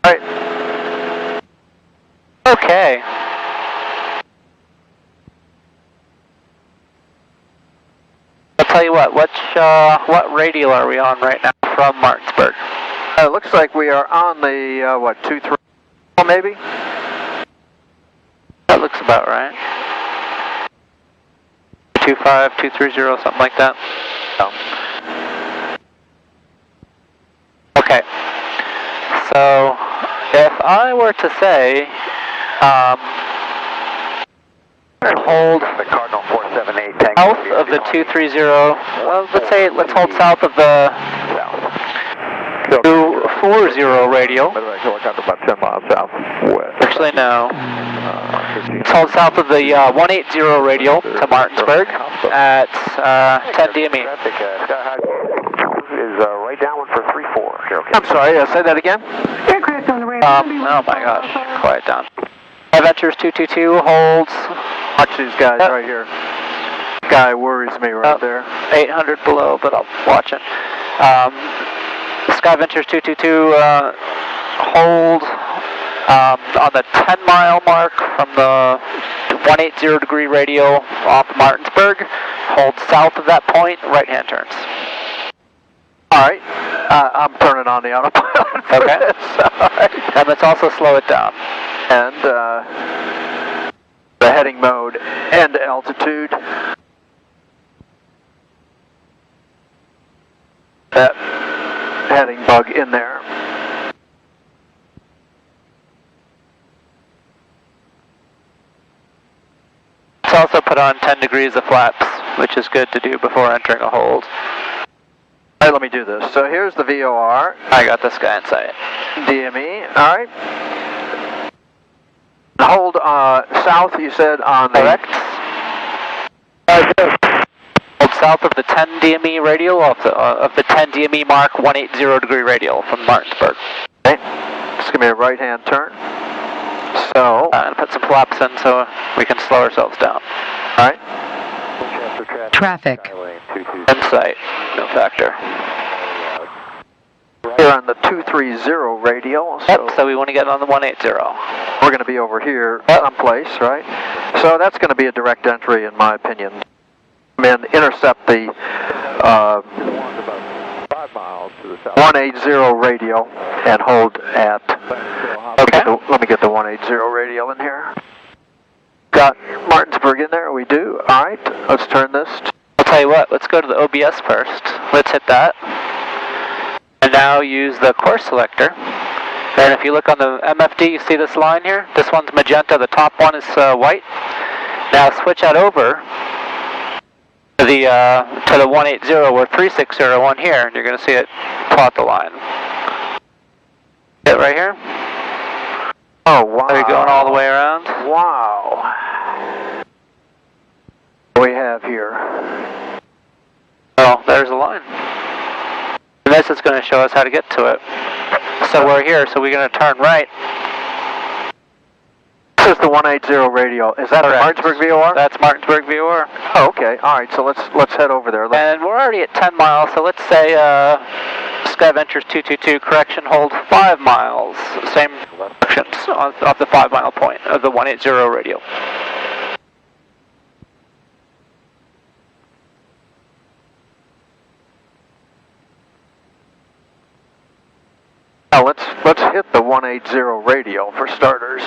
All right. Okay. I'll tell you what. What radial are we on right now from Martinsburg? It looks like we are on the, what, 2-3, maybe? That looks about right. 25, 230, something like that. Oh. Okay. So, if I were to say, hold The Cardinal 478 tank. south of the 230, well, let's hold south of the 240 radial. Helicopter about 10 miles southwest. Actually, no. Let's hold south of the 180 radial to Martinsburg at 10 DME. Traffic, Sky High is right downwind for 3-4. Okay. I'm sorry, say that again? Aircraft on the radar. Oh my gosh, quiet down. Ventures 222 holds. Watch these guys right here. Guy worries me right there. 800 below, but I'll watch it. Sky Ventures 222 hold on the 10 mile mark from the 180 degree radial off Martinsburg. Hold south of that point, right hand turns. All right, I'm turning on the autopilot. Okay. Right. And let's also slow it down. And the heading mode and altitude. That heading bug in there. Let's also put on 10 degrees of flaps, which is good to do before entering a hold. All right, let me do this. So here's the VOR. I got this guy in sight. DME, all right. Hold south, you said, on the... Correct. Hold south of the 10 DME radial of the 10 DME mark 180 degree radial from Martinsburg. Okay. Just give me a right-hand turn. So... And put some flaps in so we can slow ourselves down. All right. Traffic. In sight, no factor. We're on the 230 radial, Yep, so we want to get on the 180. we're going to be over here someplace, right? So that's going to be a direct entry, in my opinion. Come in, intercept the 5 miles to the south. 180 radial and hold at... Okay. Let me get the 180 radial in here. Got Martinsburg in there? We do. All right, let's turn this. I'll tell you what, let's go to the OBS first. Let's hit that. And now use the course selector. And if you look on the MFD, you see this line here? This one's magenta, the top one is white. Now switch that over to the 180 or 3601 here, and you're going to see it plot the line. See it right here? Oh, wow. Are you going all the way around? Wow. What do we have here? Oh, there's the line. And this is going to show us how to get to it. So we're here, so we're going to turn right. So This is the 180 radio. Is that the Martinsburg VOR? That's Martinsburg VOR. Oh, okay. All right. So let's head over there. And we're already at 10 miles. So let's say Sky Ventures 222 correction hold 5 miles. Same directions off the 5 mile point of the 180 radio. Now let's hit the 180 radio for starters.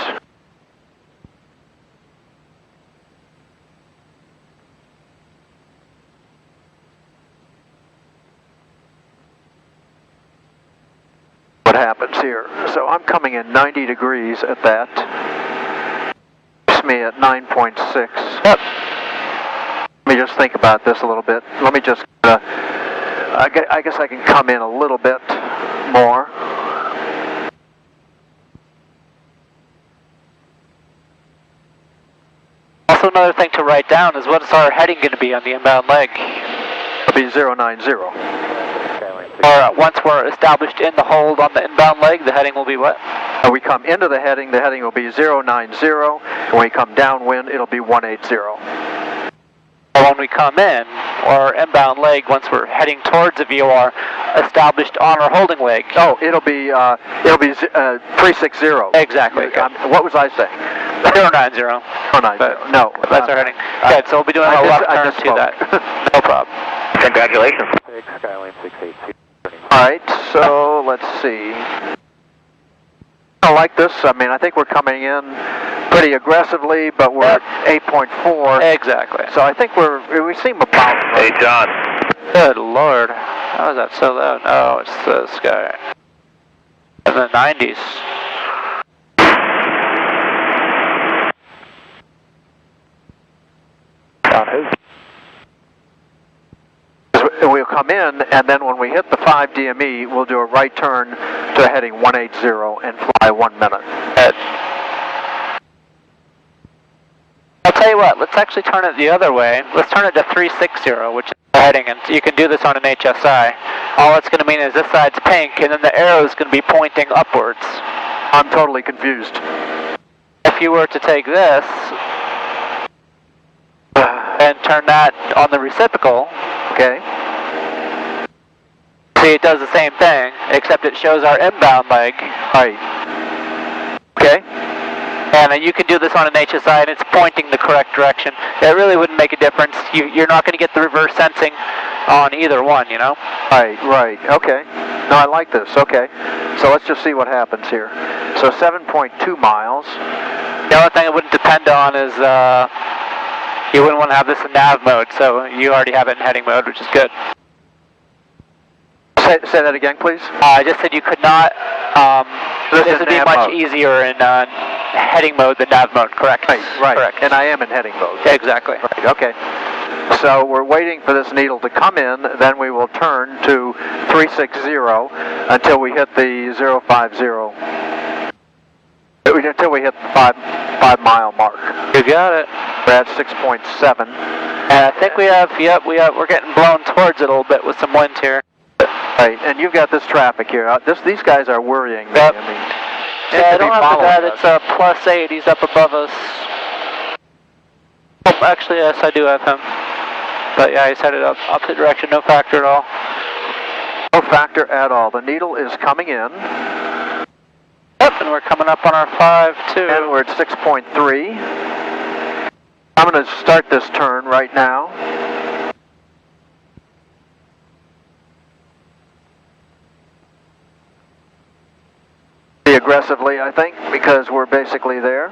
What happens here? So I'm coming in 90 degrees at that. Puts me at 9.6. Yep. Let me just think about this a little bit. Let me just, I guess I can come in a little bit more. Also, another thing to write down is what's our heading going to be on the inbound leg? It'll be 090. Or once we're established in the hold on the inbound leg, the heading will be what? When we come into the heading will be 090. When we come downwind, it'll be 180. Or when we come in, or inbound leg, once we're heading towards the VOR, established on our holding leg. Oh, it'll be 360. Exactly. What was I saying? 090. 090. No. That's our heading. Good, so we'll be doing a left turn to that. No problem. Congratulations. Skyline 682. All right, so let's see. I like this. I mean, I think we're coming in pretty aggressively, but we're at 8.4. Exactly. So I think we seem about right. Hey, John. Good Lord. How is that so loud? Oh, it's this guy. In the 90s. We'll come in, and then when we hit the 5 DME, we'll do a right turn to heading 180 and fly 1 minute. I'll tell you what, let's actually turn it the other way. Let's turn it to 360, which is the heading, and you can do this on an HSI. All it's going to mean is this side's pink, and then the arrow is going to be pointing upwards. I'm totally confused. If you were to take this and turn that on the reciprocal, okay. See, it does the same thing, except it shows our inbound leg. Right. Okay. And you can do this on an HSI, and it's pointing the correct direction. It really wouldn't make a difference. You're not going to get the reverse sensing on either one, you know? Right. Okay. No, I like this. Okay. So let's just see what happens here. So 7.2 miles. The only thing it wouldn't depend on is you wouldn't want to have this in nav mode, so you already have it in heading mode, which is good. Say that again, please. I just said you could not. This would be much easier in heading mode than nav mode, correct? Right. Correct. And I am in heading mode. Exactly. Right. Okay. So we're waiting for this needle to come in, then we will turn to 360 until we hit the 050. Until we hit the 5 mile mark. You got it. We're at 6.7. And I think we have. We're getting blown towards it a little bit with some wind here. Right, and you've got this traffic here. These guys are worrying me. Yep. I mean, yeah, I don't have the guy that's +8. He's up above us. Oh, actually, yes, I do have him. But yeah, he's headed opposite direction. No factor at all. No factor at all. The needle is coming in. Yep, and we're coming up on our 5-2. And we're at 6.3. I'm going to start this turn right now. Aggressively, I think, because we're basically there.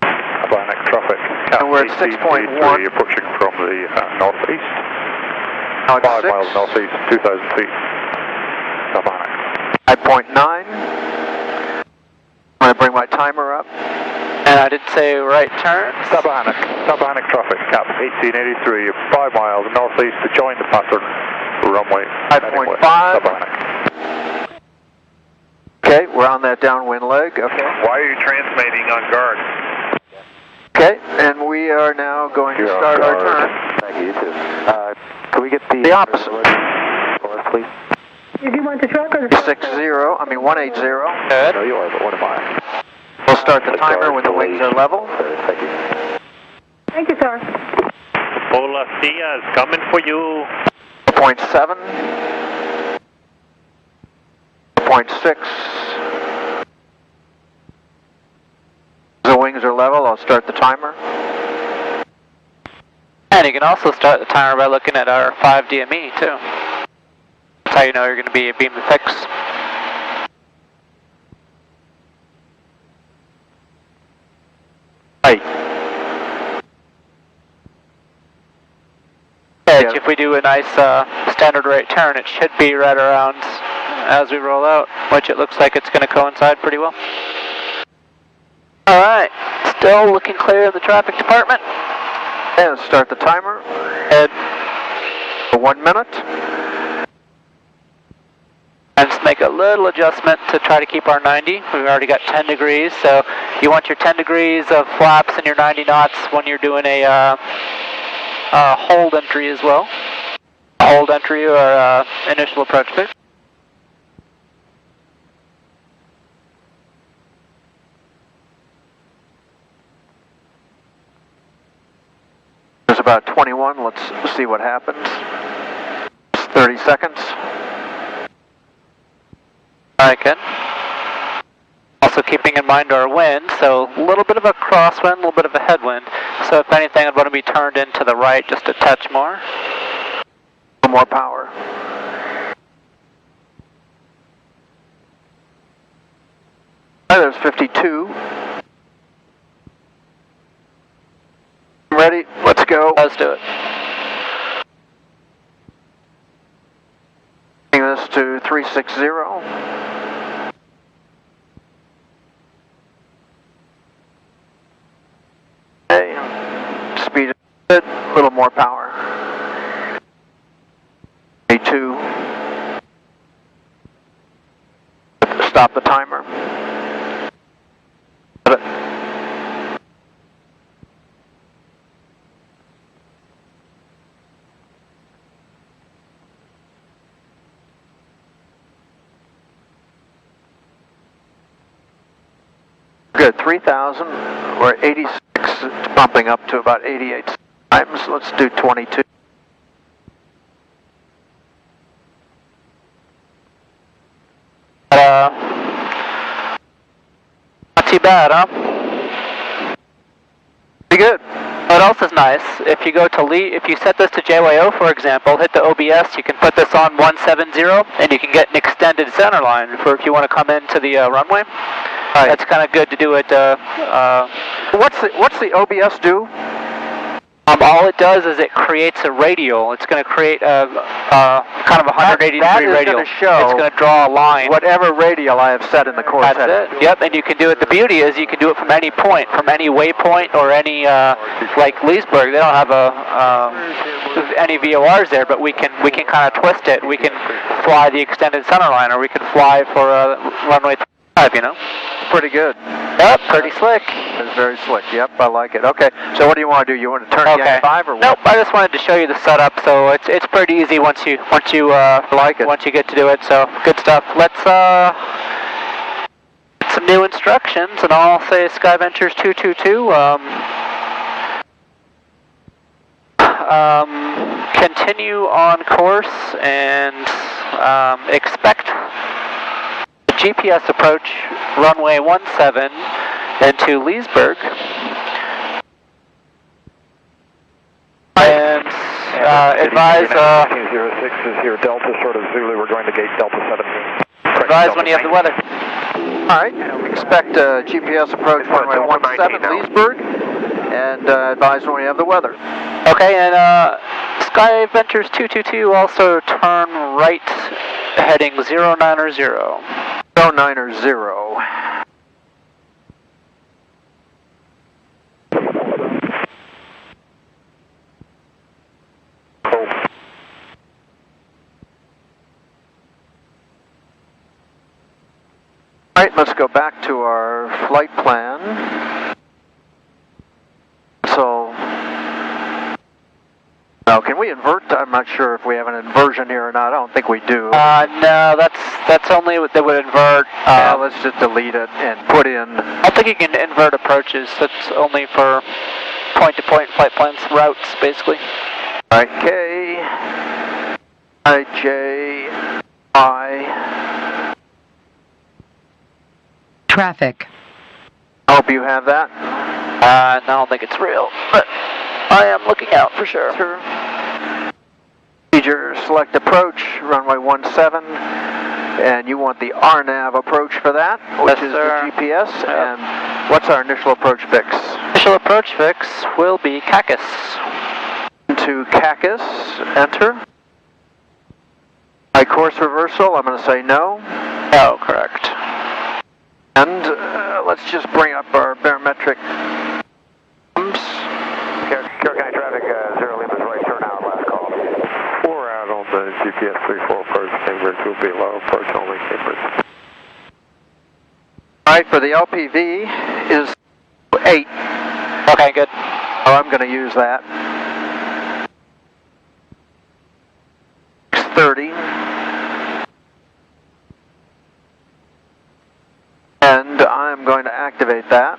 Atlantic traffic. And we're at 6.1. Approaching from the northeast. Now it's 5 6. miles northeast, 2,000 feet. Atlantic. 5.9. I'm going to bring my timer up. And I did say right turn. Atlantic traffic. Cap 1883. 5 miles northeast to join the pattern. Runway 5.5. Okay, we're on that downwind leg. Okay. Why are you transmitting on guard? Okay, and we are now going to start our turn. Thank you, you too. Can we get the opposite. for us, please? Did you want the truck or the... 180, 180. Good. No, you are, but what am I? We'll start the timer when the wings are level. Thank you. Thank you, sir. Polacía is coming for you. 0.7. 0.6. The wings are level, I'll start the timer. And you can also start the timer by looking at our 5 DME too. That's how you know you're going to be a beam to fix. Right. Edge, if we do a nice standard rate turn, it should be right around as we roll out, which it looks like it's going to coincide pretty well. Alright, still looking clear in the traffic department. And start the timer. And For 1 minute. And just make a little adjustment to try to keep our 90. We've already got 10 degrees, so you want your 10 degrees of flaps and your 90 knots when you're doing a hold entry as well. Hold entry or initial approach fix. There's about 21. Let's see what happens. It's 30 seconds. Alright, good. Also keeping in mind our wind, so a little bit of a crosswind, a little bit of a headwind. So if anything, I'd want to be turned into the right just a touch more. A little more power. There's 52. Ready? Let's go. Let's do it. Bring this to 360. Okay. Speed is good. A little more power. A2. Stop the timer. Good, 3,000. We're 86, it's bumping up to about 88 times. Let's do 22. Not too bad, huh? Pretty good. What else is nice? If you go to if you set this to JYO, for example, hit the OBS, you can put this on 170, and you can get an extended center line for if you want to come into the runway. Right. That's kind of good to do it. What's the OBS do? All it does is it creates a radial. It's going to create a kind of a 180 that degree is radial. Gonna show it's going to draw a line. Whatever radial I have set in the course That's header. it. Yep, and you can do it. The beauty is you can do it from any point, from any waypoint or any like Leesburg. They don't have any VORs there, but we can kind of twist it. We can fly the extended center line, or we can fly for runway 5. You know. Pretty good. Yep, pretty slick. It's very slick. Yep, I like it. Okay, so what do you want to do? You want to turn the N5 or what? Nope, I just wanted to show you the setup. So it's pretty easy once you like it. Once you get to do it. So good stuff. Let's some new instructions, and I'll say Sky Ventures 222. Continue on course and expect GPS approach runway 17 into Leesburg. And advise 06 is here, Delta short of Zulu, we're going to gate Delta 17. advise when you have the weather. All right, we expect GPS approach runway 17 Leesburg, and advise when we have the weather. Okay, and Sky Ventures 222 also turn right heading 090. 090. All right, let's go back to our flight plan. So, Well, can we invert? I'm not sure if we have an inversion here or not. I don't think we do. No, that's only what they would invert. Yeah, let's just delete it and put in. I don't think you can invert approaches. That's only for point-to-point flight plans, routes, basically. All right, K, I, J, I. Traffic. I hope you have that. I don't think it's real, but I am looking out for sure. Procedure, select approach, runway 17, and you want the RNAV approach for that, which is the GPS, and what's our initial approach fix? Initial approach fix will be Cacus. To Cacus, enter. By course reversal, I'm going to say no. No, correct. And let's just bring up our barometric. Carroll County traffic, 0 Lima's right turn out, last call. 4 out on the GPS 34 approach, Cambridge will be low approach only, Cambridge. All right, for the LPV is 8. Okay, good. Oh, I'm going to use that. 630. And I'm going to activate that.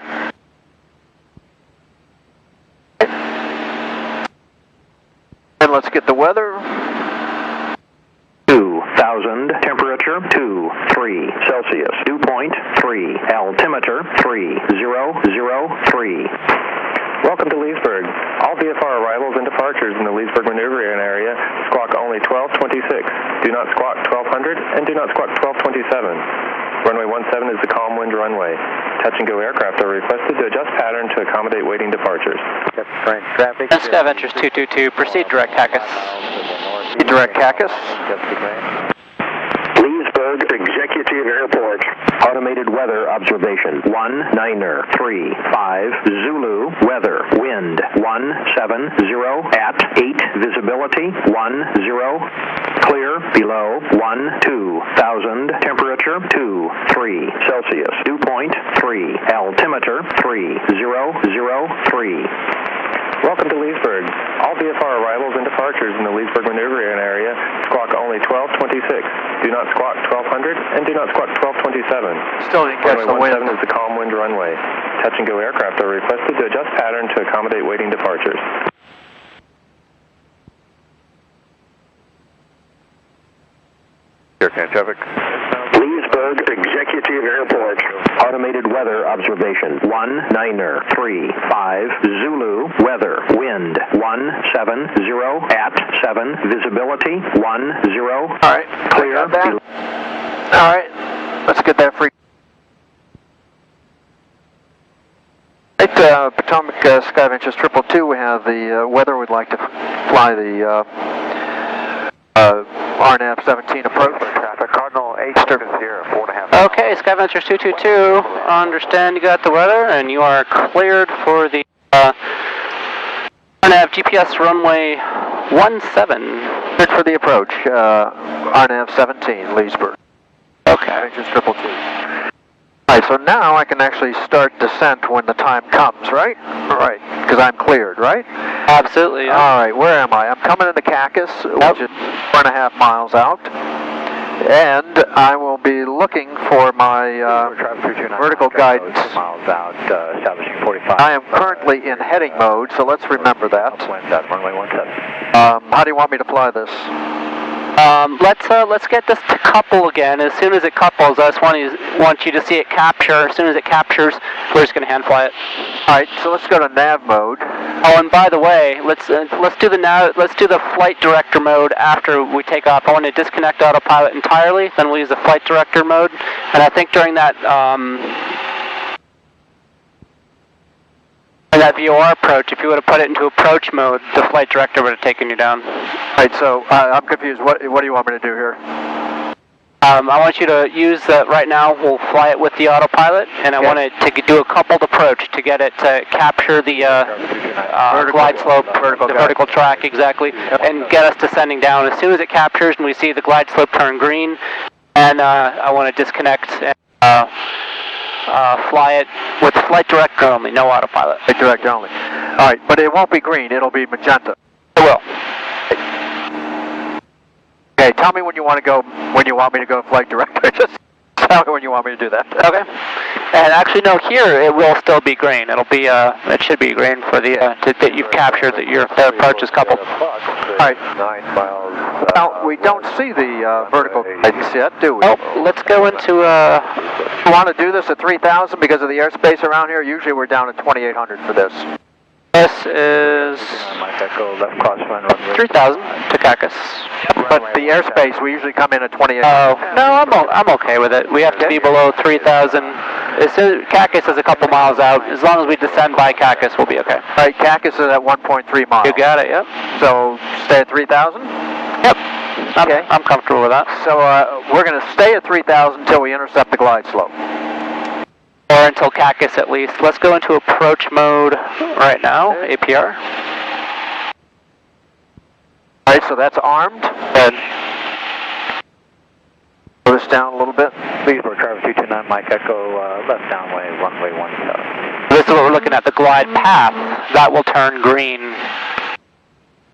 And let's get the weather. 2,000, temperature 23 Celsius, dew point 3, altimeter 3003. Welcome to Leesburg. All VFR arrivals and departures in the Leesburg maneuvering area squawk only 1226. Do not squawk 1200 and do not squawk 1227. Runway 17 is the calm wind runway. Touch and go aircraft are requested to adjust pattern to accommodate waiting departures. Traffic. And Sky Ventures 222, proceed direct Cacus. Direct Cacus. Leesburg Executive Airport. Automated weather observation 1-9-3-5 Zulu weather wind 170 at 8 visibility 10 clear below 12,000 temperature 23 Celsius dew point 3 altimeter 3003. Welcome to Leesburg. All VFR arrivals and departures in the Leesburg maneuvering area squawk only 1226. Do not squawk 1200 and do not squawk 1227. Still didn't catch the Runway wind. 17 is the calm wind runway. Touch and go aircraft are requested to adjust pattern to accommodate waiting departures. Traffic. Leesburg Executive Airport. Automated weather observation 1-9-3-5 Zulu weather wind 170 at 7 visibility 10 All right, clear. got that. All right, let's get that free. Right, Potomac Sky Ventures 222, we have the weather. We'd like to fly the RNAV 17 approach. Traffic, Cardinal 8 is here, 4.5. Okay, Sky Ventures 222, understand you got the weather and you are cleared for the RNAV GPS runway 17. Cleared for the approach, RNAV 17, Leesburg. Okay. Ventures 222. All right, so now I can actually start descent when the time comes, right? All right, because I'm cleared, right? Absolutely, yeah. All right, where am I? I'm coming into Cacus, which is 4.5 miles out. And I will be looking for my vertical guidance. 2 miles out, establishing 45. I am currently in heading mode, so let's remember that. Upwind at runway 17. How do you want me to fly this? Let's get this to couple again. As soon as it couples, I just want you to see it capture. As soon as it captures, we're just going to hand fly it. All right, so let's go to nav mode. Oh, and by the way, let's do the flight director mode after we take off. I want to disconnect autopilot entirely, then we'll use the flight director mode. And I think during that VOR approach, if you would have put it into approach mode, the flight director would have taken you down. All right, so I'm confused. What do you want me to do here? I want you to use right now, we'll fly it with the autopilot, and I want it to do a coupled approach to get it to capture the glide slope, vertical track, exactly, and get us descending down. As soon as it captures and we see the glide slope turn green, and I want to disconnect and fly it with flight director only, no autopilot. Flight director only. All right, but it won't be green, it'll be magenta. It will. Okay, tell me when you want to go, when you want me to go flight director. Just tell me when you want me to do that. Okay. And actually, no, here it will still be green. It'll be, it should be green for the, that you've captured that your approach is coupled. All right. 9 miles. Now, we don't see the vertical guidance yet, do we? Oh, let's go into, You want to do this at 3,000 because of the airspace around here? Usually we're down at 2,800 for this. this is 3,000 to Cactus. But the airspace, we usually come in at 2,800. Oh, no, I'm okay with it. We have to be below 3,000. Cactus is a couple miles out. As long as we descend by Cactus, we'll be okay. All right, Cactus is at 1.3 miles. You got it, yep. So, stay at 3,000? Yep. Okay. I'm comfortable with that. So, we're going to stay at 3,000 until we intercept the glide slope. Or until Cactus at least. Let's go into approach mode right now, APR. All right, so that's armed. Good. Put us down a little bit. Leesburg, Travis 229, Mike Echo, left downway, runway 17. This is what we're looking at, the glide path. That will turn green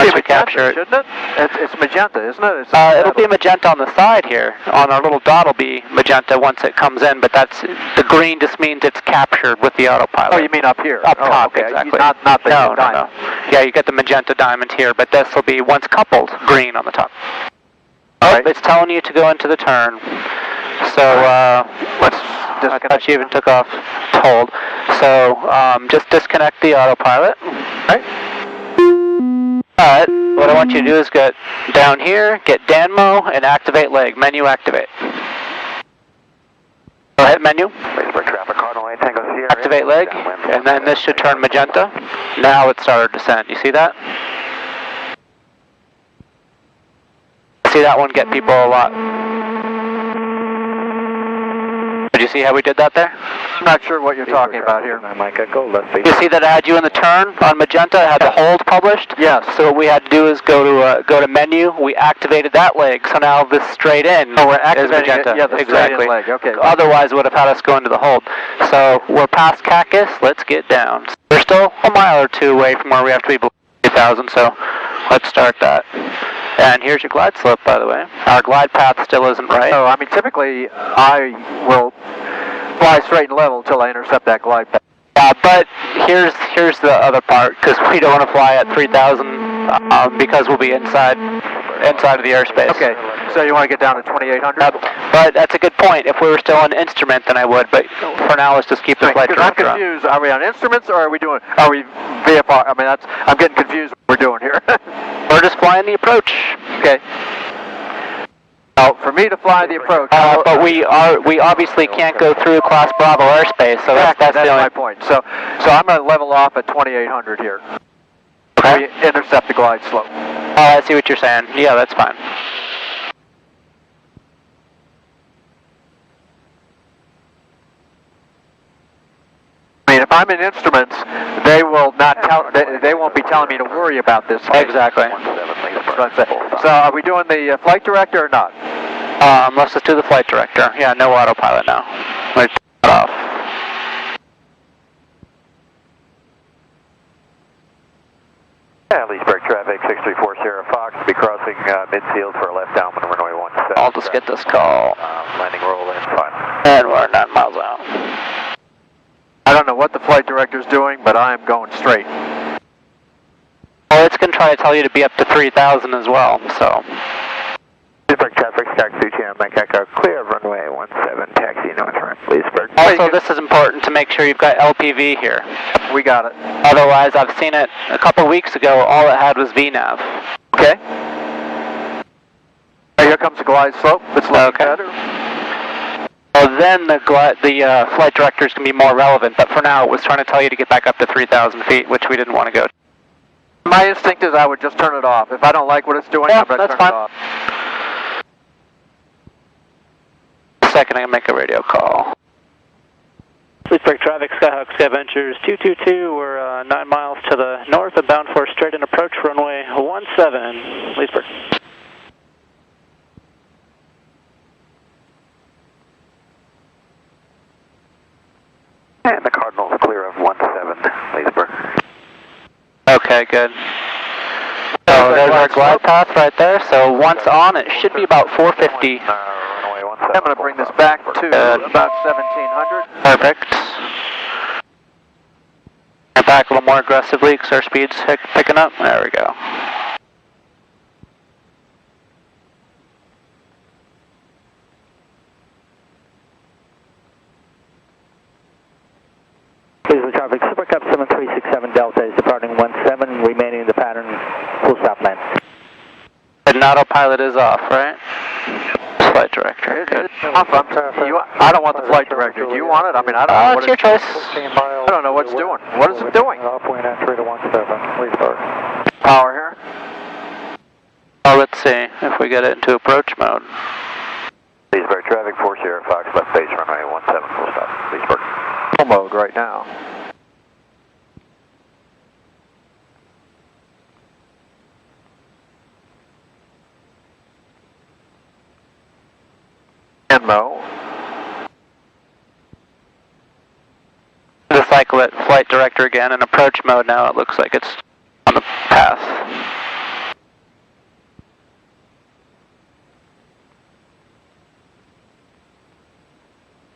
once we capture it. Shouldn't it? It's magenta, isn't it? It'll be magenta on the side here. On our little dot will be magenta once it comes in, but that's the green just means it's captured with the autopilot. Oh, you mean up here? Up top, okay. exactly. Not the no, diamond. no. Yeah, you get the magenta diamond here, but this will be once coupled green on the top. Oh, Right. it's telling you to go into the turn. So Let's I thought you even took off hold. So just disconnect the autopilot. Right. Alright, what I want you to do is get down here, get Danmo, and activate leg. Menu activate. Go ahead, menu. Activate leg, and then this should turn magenta. Now it started descent. You see that? See that one get people a lot. Did you see how we did that there? I'm not sure what you're talking about here. Mike Echo, left You see that I had you in the turn on magenta? It had the hold published? Yes. So what we had to do is go to menu. We activated that leg, so now this straight in Oh, we're is activating magenta. it, yeah, the exactly. straight in leg, okay. Otherwise, it would have had us go into the hold. So we're past Cactus. Let's get down. We're still a mile or two away from where we have to be below 3,000, so let's start that. And here's your glide slope, by the way. Our glide path still isn't right. So, I mean, typically, I will fly straight and level until I intercept that glide path. But here's the other part, because we don't want to fly at 3,000 because we'll be inside of the airspace. Okay, so you want to get down to 2,800? But that's a good point. If we were still on instrument, then I would. But for now, let's just keep the flight Because I'm director on. confused. Are we on instruments or are we VFR? I mean, I'm getting confused what we're doing here. We're just flying the approach. Okay. Now, for me to fly the approach... but we obviously can't go through Class Bravo airspace, so that's the only my point. So I'm going to level off at 2,800 here. Okay. We intercept the glide slope. I see what you're saying. Yeah, that's fine. I mean, if I'm in instruments, they will not they won't be telling me to worry about this. Exactly. That's what I'm saying. So are we doing the flight director or not? Let's just do the flight director. Yeah, no autopilot now. Let's turn it off. Leesburg traffic 634 Sierra Fox, be crossing midfield for a left downwind runway 17. I'll just get this call. Landing roll in, fine. And we're 9 miles out. I don't know what the flight director's doing, but I'm going straight. Well, it's going to try to tell you to be up to 3,000 as well, so. Leesburg traffic, Sky 2 Channel, Mike Echo, clear runway 17, taxi north ramp, Leesburg. Also, this is important to make sure you've got LPV here. We got it. Otherwise, I've seen it a couple weeks ago, all it had was VNAV. Okay. Here comes the glide slope. It's looking better. Well, then the flight director is going to be more relevant, but for now it was trying to tell you to get back up to 3,000 feet, which we didn't want to go to. My instinct is I would just turn it off. If I don't like what it's doing, I'm going to turn it off. Second, I'm going to make a radio call. Leesburg traffic, Skyhawk Ventures 222. We're 9 miles to the north and bound for straight in approach runway 17, Leesburg. And the Cardinal's clear of 17, Leesburg. Okay, good. So So there's our glide path right there. So once on, it should be about 450. I'm going to bring this back to about 1700. Perfect. And back a little more aggressively because our speed's picking up. There we go. Please, the traffic, Supercab 7367 Delta is departing 17, remaining in the pattern, full stop line. And autopilot is off, right? Flight director. Good. I don't want the flight director. Do you want it? I mean, I don't know. It's your choice. I don't know what it's doing. What is it doing? Upwind entry to 17, Leesburg. Power here. Oh, let's see if we get it into approach mode. Leesburg traffic, 4 Sierra Fox, left base runway 17, full stop. Leesburg. Full mode right now. Enmo. The cycle at flight director again in approach mode now. It looks like it's on the path.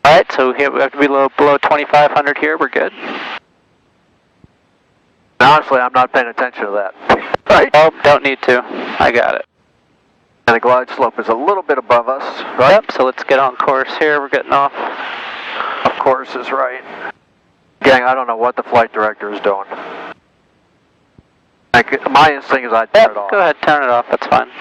Alright, so here we have to be below 2500 here. We're good. Honestly, I'm not paying attention to that. Right? Oh, don't need to. I got it. And the glide slope is a little bit above us, right? Yep, so let's get on course here. We're getting off. Of course is right. Gang, I don't know what the flight director is doing. My instinct is I'd turn it off. Go ahead, turn it off. That's fine.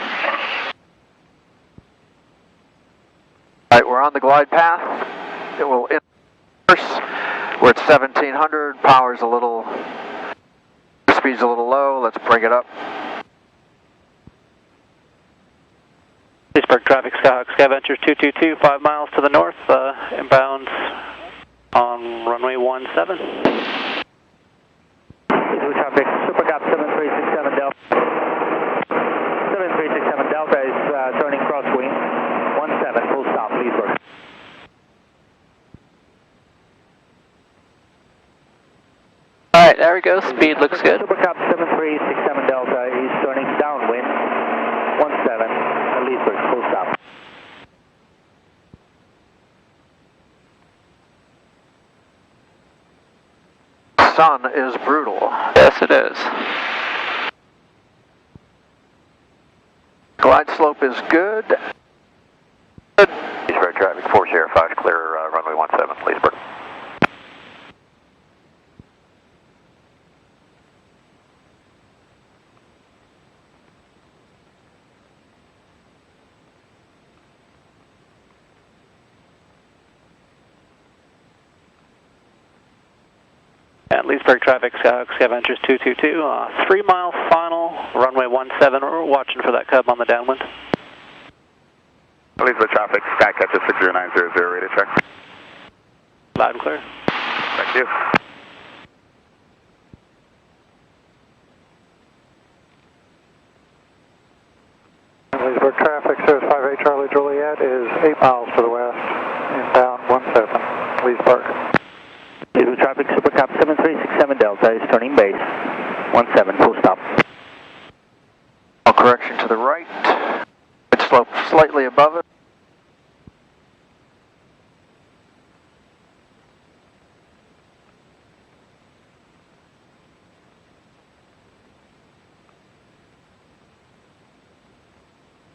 Alright, we're on the glide path. It will inverse. We're at 1700. Power's a little... Speed's a little low. Let's bring it up. Leesburg traffic, Skyhawk Skyventures 222, 5 miles to the north, inbound on runway 17. Leesburg traffic, Supercab 7367 Delta. 7367 Delta is turning crosswind, 17, full stop, Leesburg. Alright, there we go. Speed looks good. Supercab 7367 Delta is turning downwind, 17. Leesburg, full stop. Sun is brutal. Yes, it is. Glide slope is good. Good. Leesburg traffic, 4 Sierra Fox, clear runway 17, Leesburg. And Leesburg traffic, Skyhawk Skyventures 222, 3 mile final, runway 17. We're watching for that cub on the downwind. Leesburg traffic, Skycatcher 60900, radar check. Loud and clear. Thank you. Leesburg traffic says 58 Charlie Juliet is 8 miles to the west, inbound 17, Leesburg. Leesburg traffic, Supercab 7367 Delta is turning base, 17, full stop. Correction to the right. Glide slope slightly above it.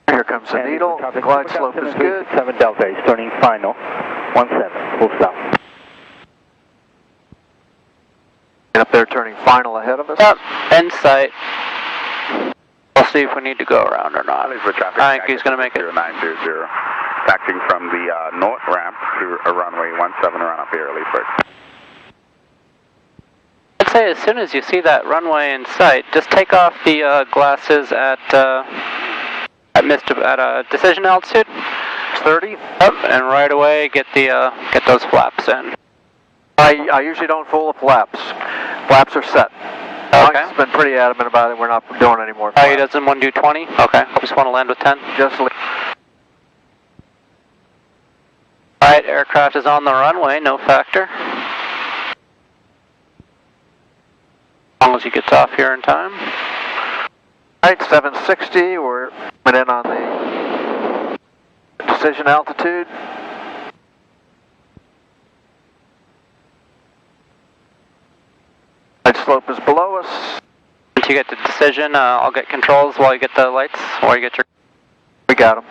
Here comes the needle. The glide slope is good. 7 Delta is turning final, 17, full stop. Up there turning final ahead of us. Yep, in sight. We'll see if we need to go around or not. I think he's going to make it. 0900, taxiing from the north ramp to runway 17 around up here, Leesburg. I'd say as soon as you see that runway in sight, just take off the glasses at decision altitude. 30. Yep, and right away get those flaps in. I usually don't fool the flaps. Flaps are set. Okay. Mike's been pretty adamant about it. We're not doing any more flaps. Oh, he doesn't want to do 20? Okay. Just want to land with 10? Just leave. Alright, aircraft is on the runway, no factor. As long as he gets off here in time. Alright, 760, we're coming in on the decision altitude. Light slope is below us. Once you get to decision, I'll get controls while you get the lights, or you get your... We got them.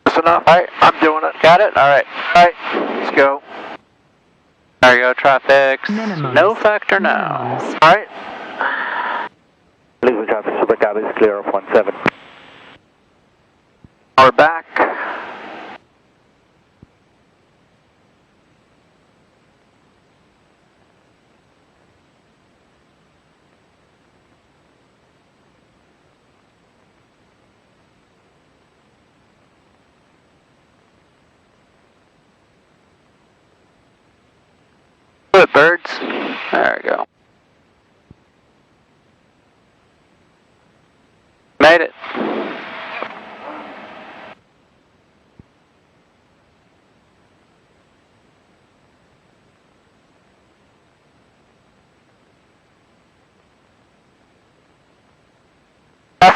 That's enough. Alright, I'm doing it. Got it? Alright. Alright, let's go. There you go, traffic. Minimums. No factor now. Minimums. Alright. Leaving traffic, Super Cab is clear of 17. We're back. Good birds. There we go. Made it.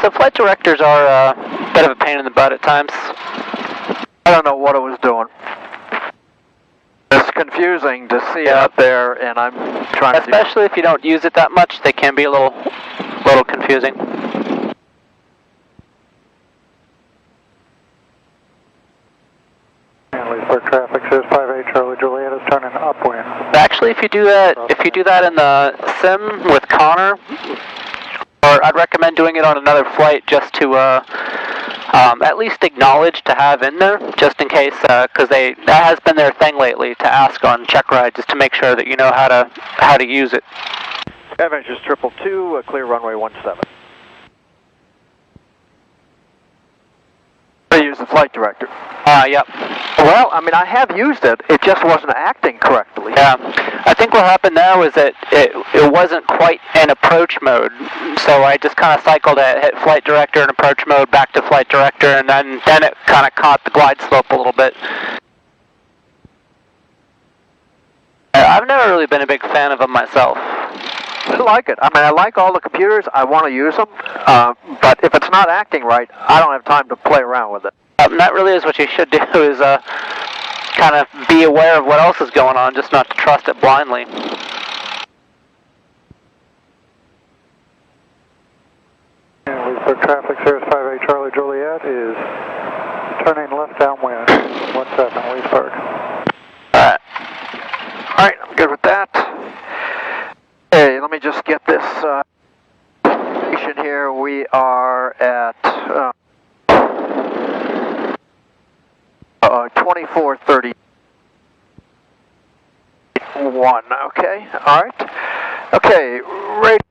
So flight directors are a bit of a pain in the butt at times. I don't know what it was doing. It's confusing to see it up there, and I'm trying to... Especially if you don't use it that much, they can be a little confusing. And Leesburg traffic says 58 Charlie Juliet is turning upwind. Actually, if you do that in the sim with Connor, or I'd recommend doing it on another flight just to at least acknowledge to have in there, just in case, because that has been their thing lately to ask on check ride, just to make sure that you know how to use it. Adventures 222, clear runway 17. I use the flight director. Yep. Well, I mean, I have used it. It just wasn't acting correctly. Yeah. I think what happened there was that it wasn't quite in approach mode, so I just kind of cycled it, hit flight director in approach mode, back to flight director, and then it kind of caught the glide slope a little bit. I've never really been a big fan of them myself. I like it. I mean, I like all the computers. I want to use them, but if it's not acting right, I don't have time to play around with it. That really is what you should do, is kind of be aware of what else is going on, just not to trust it blindly. And Leesburg traffic says 58 Charlie Juliet is turning left downwind 17 Leesburg. Alright. Alright, I'm good with that. Hey, let me just get this station here. We are at 2431. Okay, alright. Okay, right.